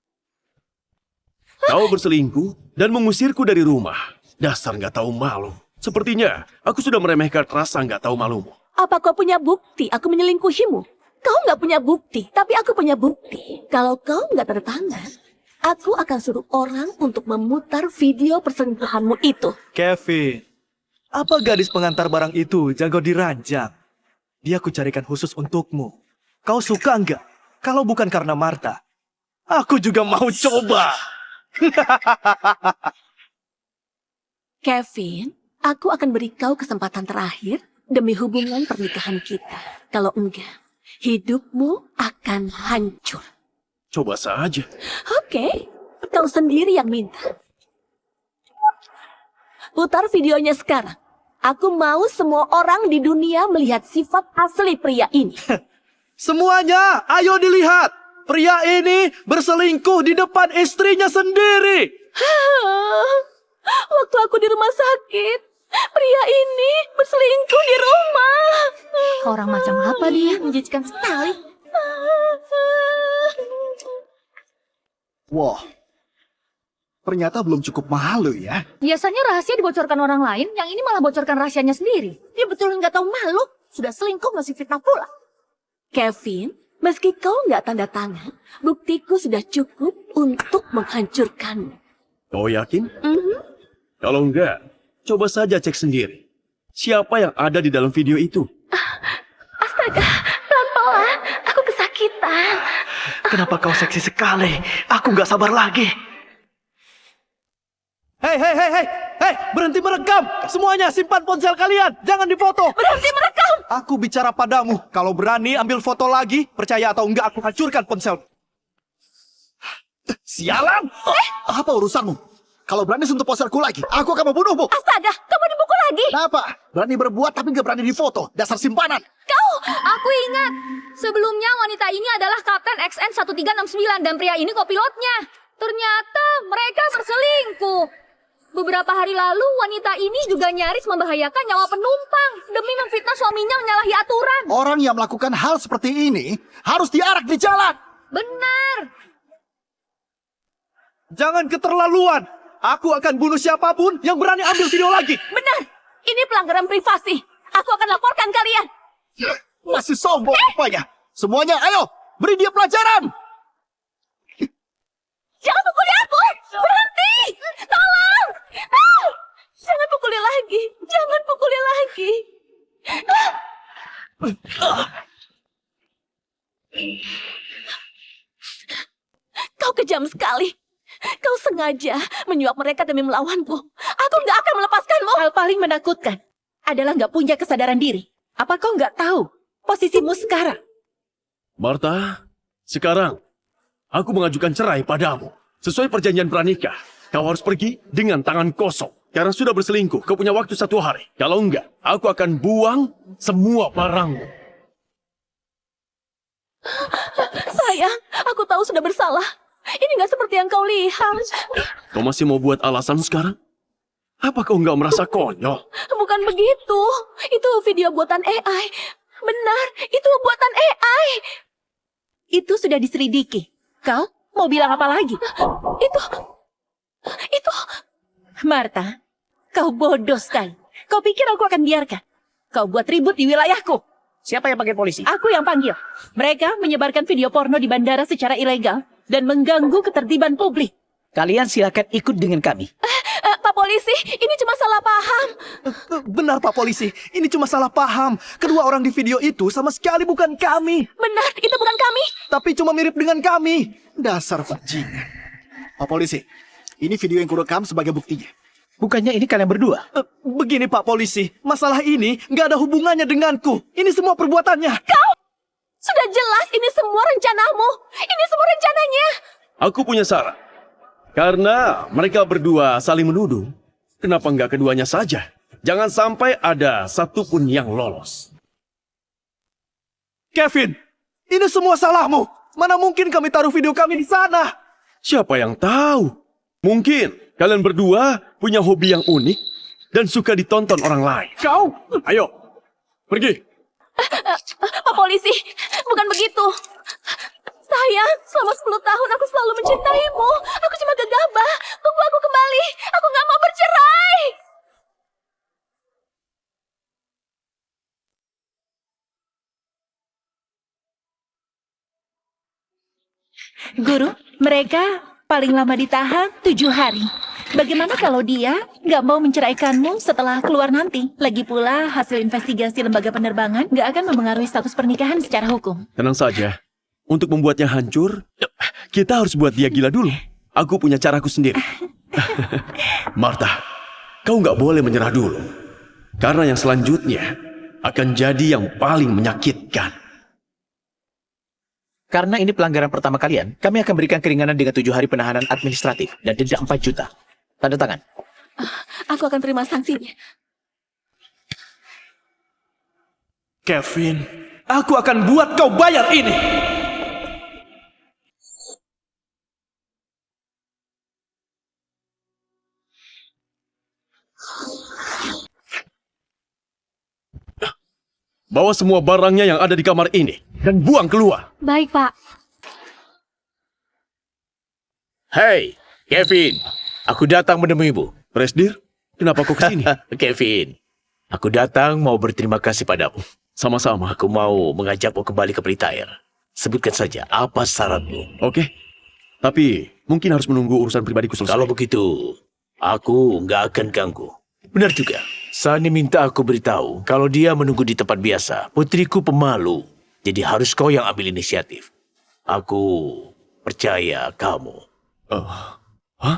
Kau berselingkuh dan mengusirku dari rumah. Dasar nggak tahu malu. Sepertinya aku sudah meremehkan rasa nggak tahu malumu. Apa kau punya bukti aku menyelingkuhimu? Kau nggak punya bukti, tapi aku punya bukti. Kalau kau nggak tanda tangan, aku akan suruh orang untuk memutar video perselingkuhanmu itu. Kevin, apa gadis pengantar barang itu jago diranjang? Dia aku carikan khusus untukmu. Kau suka nggak? Kalau bukan karena Marta, aku juga mau coba. Kevin, aku akan beri kau kesempatan terakhir demi hubungan pernikahan kita. Kalau enggak, hidupmu akan hancur. Coba saja. Oke, kau sendiri yang minta. Putar videonya sekarang. Aku mau semua orang di dunia melihat sifat asli pria ini. Semuanya, ayo dilihat. Pria ini berselingkuh di depan istrinya sendiri. Waktu aku di rumah sakit, pria ini berselingkuh di rumah. Orang macam apa dia? Menjijikan sekali. Wah, ternyata belum cukup malu ya. Biasanya rahasia dibocorkan orang lain, yang ini malah bocorkan rahasianya sendiri. Dia betul nggak tahu malu. Sudah selingkuh masih fitnah pula. Kevin, meski kau nggak tanda tangan, buktiku sudah cukup untuk menghancurkanmu. Kau yakin? Kalau enggak, coba saja cek sendiri. Siapa yang ada di dalam video itu? Astaga, pelan-pelan. Aku kesakitan. Kenapa kau seksi sekali? Aku nggak sabar lagi. Hei, berhenti merekam. Semuanya simpan ponsel kalian. Jangan difoto. Berhenti merekam. Aku bicara padamu. Kalau berani ambil foto lagi, percaya atau enggak aku hancurkan ponsel. Sialan! Apa urusanmu? Kalau berani sentuh ponselku lagi, aku akan membunuhmu. Astaga, kamu dipukul lagi. Kenapa? Berani berbuat tapi nggak berani difoto. Dasar simpanan. Aku ingat. Sebelumnya wanita ini adalah Kapten XN1369 dan pria ini kopilotnya. Ternyata mereka berselingkuh. Beberapa hari lalu wanita ini juga nyaris membahayakan nyawa penumpang demi memfitnah suaminya menyalahi aturan. Orang yang melakukan hal seperti ini harus diarak di jalan. Benar. Jangan keterlaluan. Aku akan bunuh siapapun yang berani ambil video lagi. Benar, ini pelanggaran privasi. Aku akan laporkan kalian. Masih sombong rupanya. Semuanya, ayo, beri dia pelajaran. Jangan pukuli aku. Berhenti. Tolong. Jangan pukuli lagi. Jangan pukuli lagi. Kau kejam sekali. Kau sengaja menyuap mereka demi melawanku. Aku nggak akan melepaskanmu. Hal paling menakutkan adalah nggak punya kesadaran diri. Apa kau nggak tahu posisimu sekarang? Martha, sekarang aku mengajukan cerai padamu. Sesuai perjanjian pranikah, kau harus pergi dengan tangan kosong. Karena sudah berselingkuh, kau punya waktu 1 hari. Kalau enggak, aku akan buang semua barangmu. Sayang, aku tahu sudah bersalah. Ini nggak seperti yang kau lihat. Kau masih mau buat alasan sekarang? Apa kau nggak merasa konyol? Bukan begitu. Itu video buatan AI. Benar, itu buatan AI. Itu sudah diselidiki. Kau mau bilang apa lagi? Itu. Martha, kau bodoh sekali. Kau pikir aku akan biarkan kau buat ribut di wilayahku? Siapa yang panggil polisi? Aku yang panggil. Mereka menyebarkan video porno di bandara secara ilegal dan mengganggu ketertiban publik. Kalian silakan ikut dengan kami. Pak Polisi, ini cuma salah paham. Benar Pak Polisi, ini cuma salah paham. Kedua orang di video itu sama sekali bukan kami. Benar, itu bukan kami. Tapi cuma mirip dengan kami. Dasar bajingan. Pak Polisi, ini video yang kurekam sebagai buktinya. Bukannya ini kalian berdua? Begini Pak Polisi, masalah ini nggak ada hubungannya denganku. Ini semua perbuatannya. Sudah jelas ini semua rencanamu. Ini semua rencananya. Aku punya saran. Karena mereka berdua saling menuduh, kenapa nggak keduanya saja? Jangan sampai ada satupun yang lolos. Kevin, ini semua salahmu. Mana mungkin kami taruh video kami di sana? Siapa yang tahu? Mungkin kalian berdua punya hobi yang unik dan suka ditonton orang lain. Kau? Ayo, pergi. Pak Polisi, bukan begitu. Sayang, selama 10 tahun aku selalu mencintaimu. Aku cuma gegabah. Tunggu aku kembali. Aku nggak mau bercerai. Guru, mereka paling lama ditahan 7 hari. Bagaimana kalau dia nggak mau menceraikanmu setelah keluar nanti? Lagi pula, hasil investigasi lembaga penerbangan nggak akan mempengaruhi status pernikahan secara hukum. Tenang saja. Untuk membuatnya hancur, kita harus buat dia gila dulu. Aku punya caraku sendiri. Martha, kau nggak boleh menyerah dulu. Karena yang selanjutnya akan jadi yang paling menyakitkan. Karena ini pelanggaran pertama kalian, kami akan berikan keringanan dengan 7 hari penahanan administratif dan denda 4 juta. Tanda tangan. Aku akan terima sanksinya. Kevin, aku akan buat kau bayar ini. Bawa semua barangnya yang ada di kamar ini dan buang keluar. Baik, Pak. Hei, Kevin. Aku datang menemuimu. Presdir, kenapa kau kesini? Kevin, aku datang mau berterima kasih padamu. Sama-sama. Aku mau mengajakmu kembali ke Pelita Air. Sebutkan saja apa syaratmu. Oke. Tapi mungkin harus menunggu urusan pribadiku selesai. Kalau begitu, aku nggak akan ganggu. Benar juga. Sani minta aku beritahu kalau dia menunggu di tempat biasa. Putriku pemalu. Jadi harus kau yang ambil inisiatif. Aku percaya kamu. Hah?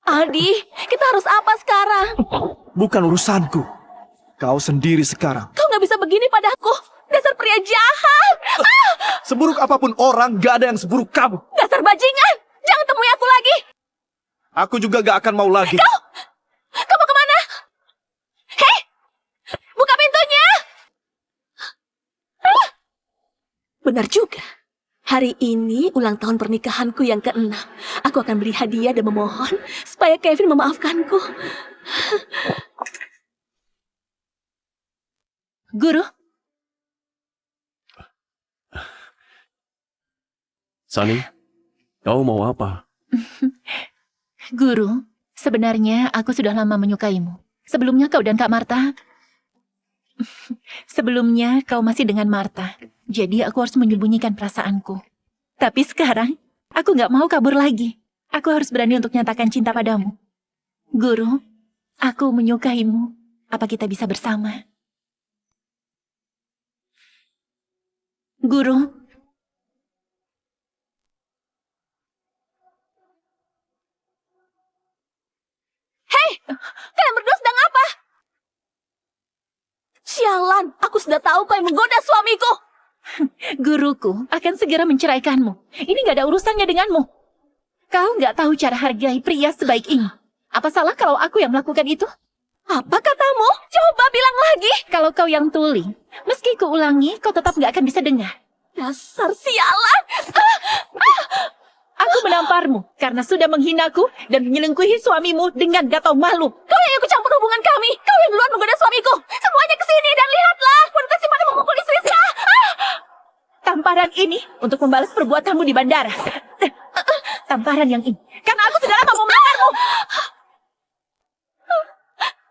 Aldi, kita harus apa sekarang? Bukan urusanku. Kau sendiri sekarang. Kau nggak bisa begini padaku. Dasar pria jahat. Seburuk apapun orang, gak ada yang seburuk kamu. Dasar bajingan. Jangan temui aku lagi. Aku juga gak akan mau lagi. Kamu kemana? Hei, buka pintunya. Benar juga. Hari ini ulang tahun pernikahanku yang ke-6. Aku akan beli hadiah dan memohon supaya Kevin memaafkanku. Guru, Sani, kau mau apa? Guru, sebenarnya aku sudah lama menyukaimu. Sebelumnya kau dan Kak Martha. Sebelumnya kau masih dengan Martha. Jadi aku harus menyembunyikan perasaanku. Tapi sekarang, aku gak mau kabur lagi. Aku harus berani untuk nyatakan cinta padamu. Guru, aku menyukaimu. Apa kita bisa bersama? Guru, Kalian berdua sedang apa? Sialan, aku sudah tahu kau yang menggoda suamiku. guruku akan segera menceraikanmu. Ini gak ada urusannya denganmu. Kau gak tahu cara hargai pria sebaik ini. Apa salah kalau aku yang melakukan itu? Apa katamu? Coba bilang lagi. Kalau kau yang tuli, meski ku ulangi, kau tetap gak akan bisa dengar. Dasar sialan. Aku menamparmu karena sudah menghinaku dan menyelingkuhi suamimu dengan gak tahu malu. Kau yang ikut campur hubungan kami. Kau yang duluan menggoda suamiku. Semuanya kesini dan lihatlah. Wanita si mana memukul istri saya. Tamparan ini untuk membalas perbuatanmu di bandara. Tamparan yang ini. Karena aku sudah lama memelakarmu.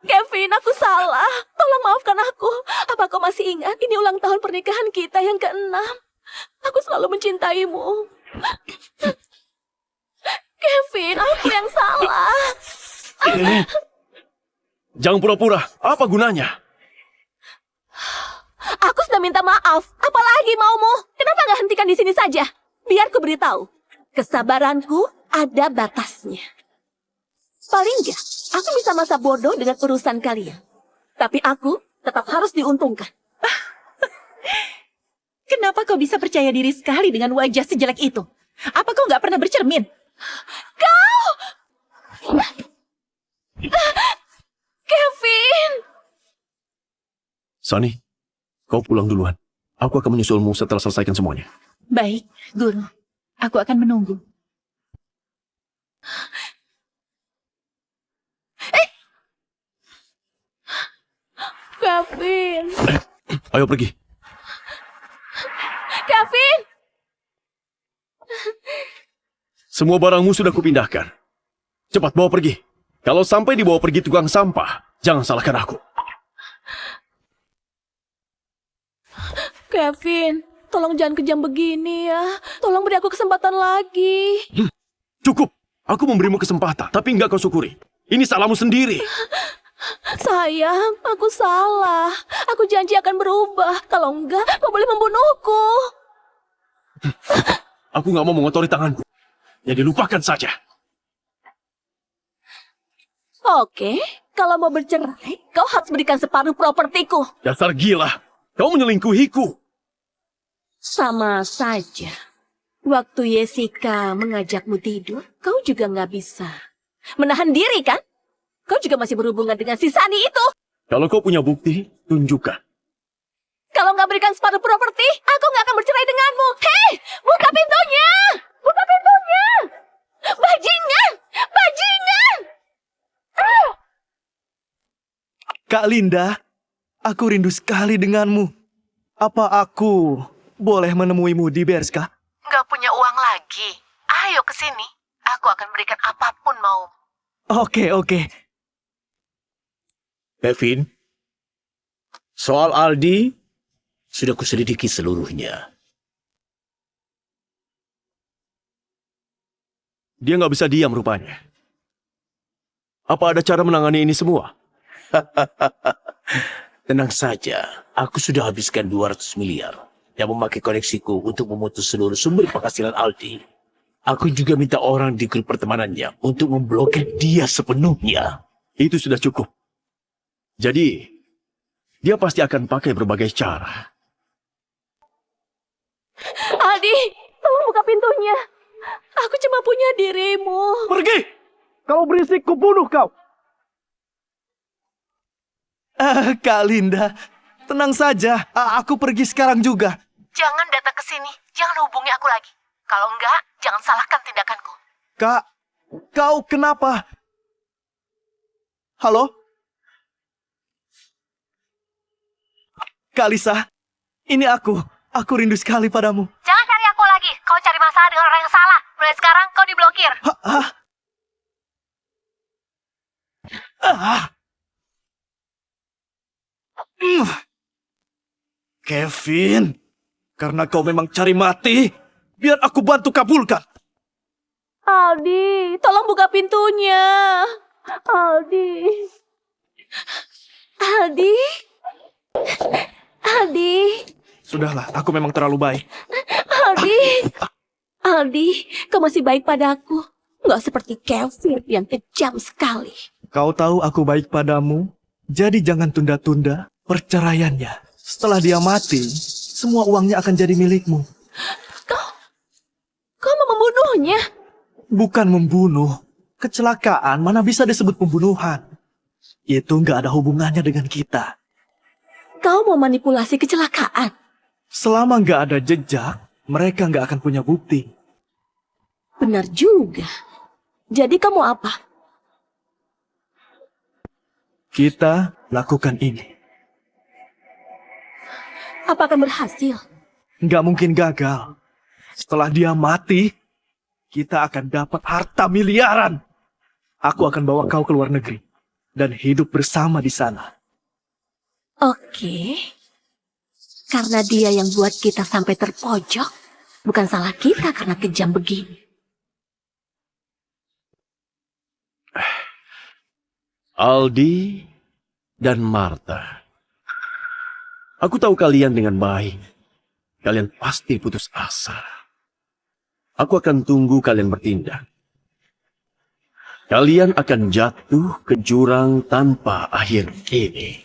Kevin, aku salah. Tolong maafkan aku. Apa kau masih ingat? Ini ulang tahun pernikahan kita yang ke-6. Aku selalu mencintaimu. Kevin, aku yang salah. Jangan pura-pura. Apa gunanya? Aku sudah minta maaf. Apalagi maumu? Kenapa nggak hentikan di sini saja? Biar ku beritahu. Kesabaranku ada batasnya. Paling nggak, aku bisa masa bodoh dengan urusan kalian. Tapi aku tetap harus diuntungkan. Kenapa kau bisa percaya diri sekali dengan wajah sejelek itu? Apa kau nggak pernah bercermin? Kau! Kevin! Sunny, kau pulang duluan. Aku akan menyusulmu setelah selesaikan semuanya. Baik, guru. Aku akan menunggu. Kevin! Ayo pergi. Kevin! Semua barangmu sudah kupindahkan. Cepat bawa pergi. Kalau sampai dibawa pergi tukang sampah, jangan salahkan aku. Kevin, tolong jangan kejam begini ya. Tolong beri aku kesempatan lagi. Cukup. Aku memberimu kesempatan, tapi enggak kau syukuri. Ini salahmu sendiri. Sayang, aku salah. Aku janji akan berubah. Kalau enggak, kau boleh membunuhku. Aku nggak mau mengotori tanganku. Jadi lupakan saja. Oke, kalau mau bercerai, kau harus berikan separuh propertiku. Dasar gila. Kau menyelingkuhiku. Sama saja. Waktu Jessica mengajakmu tidur, kau juga nggak bisa menahan diri, kan? Kau juga masih berhubungan dengan si Sunny itu. Kalau kau punya bukti, tunjukkan. Kalau nggak berikan separuh properti, aku nggak akan bercerai denganmu. Hei, buka pintunya! Buka pintunya! Bajingan! Bajingan! Kak Linda, aku rindu sekali denganmu. Apa aku boleh menemuimu di Berska? Nggak punya uang lagi. Ayo ke sini. Aku akan berikan apapun mau. Oke. Kevin, soal Aldi sudah kuselidiki seluruhnya. Dia nggak bisa diam rupanya. Apa ada cara menangani ini semua? Tenang saja, aku sudah habiskan 200 miliar yang memakai koneksiku untuk memutus seluruh sumber penghasilan Aldi. Aku juga minta orang di grup pertemanannya untuk memblokir dia sepenuhnya. Itu sudah cukup. Jadi, dia pasti akan pakai berbagai cara. Aldi, tolong buka pintunya. Aku cuma punya dirimu. Pergi! Kau berisik, kubunuh kau! Kak Linda, tenang saja. Aku pergi sekarang juga. Jangan datang ke sini. Jangan hubungi aku lagi. Kalau enggak, jangan salahkan tindakanku. Kak, kau kenapa? Halo? Kak Lisa, ini aku. Aku rindu sekali padamu. Jangan cari aku lagi. Kau cari masalah dengan orang yang salah. Mulai sekarang kau diblokir. Hah? Kevin, karena kau memang cari mati, biar aku bantu kabulkan. Aldi, tolong buka pintunya. Aldi. Aldi. Aldi. Sudahlah, aku memang terlalu baik. Aldi. Aldi, kau masih baik padaku. Nggak seperti Kevin yang kejam sekali. Kau tahu aku baik padamu, jadi jangan tunda-tunda perceraiannya. Setelah dia mati, semua uangnya akan jadi milikmu. Kau mau membunuhnya? Bukan membunuh. Kecelakaan mana bisa disebut pembunuhan. Itu nggak ada hubungannya dengan kita. Kau mau manipulasi kecelakaan? Selama nggak ada jejak, mereka nggak akan punya bukti. Benar juga. Jadi kamu apa? Kita lakukan ini. Apa akan berhasil? Nggak mungkin gagal. Setelah dia mati, kita akan dapat harta miliaran. Aku akan bawa kau ke luar negeri dan hidup bersama di sana. Oke. Karena dia yang buat kita sampai terpojok, bukan salah kita karena kejam begini. Aldi dan Martha. Aku tahu kalian dengan baik. Kalian pasti putus asa. Aku akan tunggu kalian bertindak. Kalian akan jatuh ke jurang tanpa akhir ini.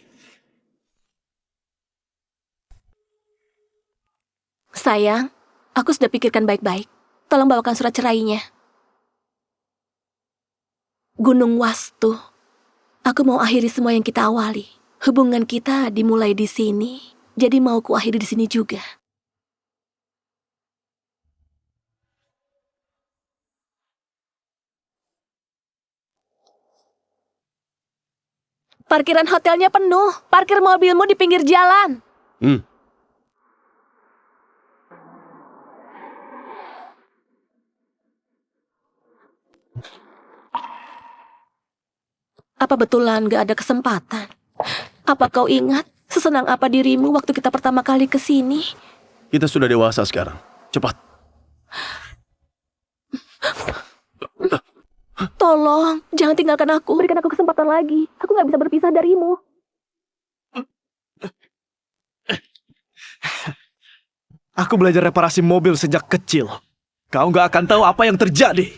Sayang, aku sudah pikirkan baik-baik. Tolong bawakan surat cerainya. Gunung Wastu. Aku mau akhiri semua yang kita awali. Hubungan kita dimulai di sini, jadi mau ku akhiri di sini juga. Parkiran hotelnya penuh. Parkir mobilmu di pinggir jalan. Apa betulan gak ada kesempatan? Apa kau ingat sesenang apa dirimu waktu kita pertama kali ke sini? Kita sudah dewasa sekarang. Cepat. Tolong, jangan tinggalkan aku. Berikan aku kesempatan lagi. Aku gak bisa berpisah darimu. Aku belajar reparasi mobil sejak kecil. Kau nggak akan tahu apa yang terjadi.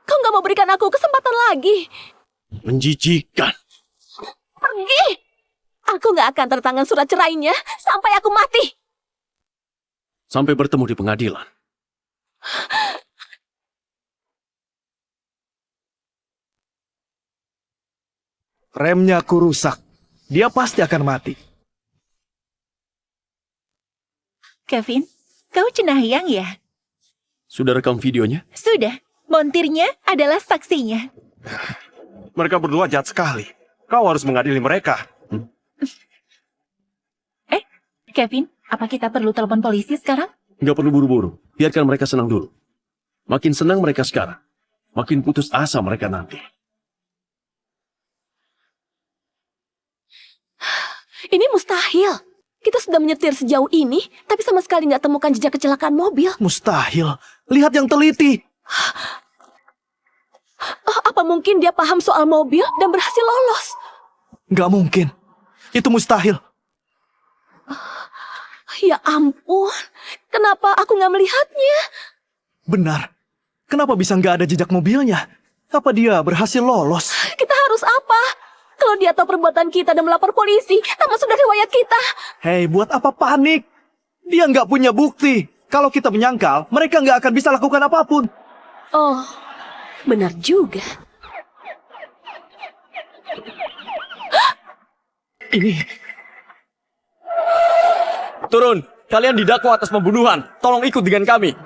Kau gak mau berikan aku kesempatan lagi. Menjijikan. Pergi! Aku gak akan tanda tangan surat cerainya sampai aku mati. Sampai bertemu di pengadilan. Remnya aku rusak. Dia pasti akan mati. Kevin, kau cenayang ya? Sudah rekam videonya? Sudah. Montirnya adalah saksinya. Mereka berdua jahat sekali. Kau harus mengadili mereka. Kevin, apa kita perlu telepon polisi sekarang? Nggak perlu buru-buru. Biarkan mereka senang dulu. Makin senang mereka sekarang, makin putus asa mereka nanti. Ini mustahil. Kita sudah menyetir sejauh ini, tapi sama sekali nggak temukan jejak kecelakaan mobil. Mustahil. Lihat yang teliti. Oh, apa mungkin dia paham soal mobil dan berhasil lolos? Nggak mungkin. Itu mustahil. Ya ampun, kenapa aku nggak melihatnya? Benar. Kenapa bisa nggak ada jejak mobilnya? Apa dia berhasil lolos? Kita harus apa? Kalau dia tahu perbuatan kita dan melapor polisi, nama sudah riwayat kita. Hei, buat apa panik? Dia nggak punya bukti. Kalau kita menyangkal, mereka nggak akan bisa lakukan apapun. Oh, benar juga. Ini... Turun, kalian didakwa atas pembunuhan. Tolong ikut dengan kami.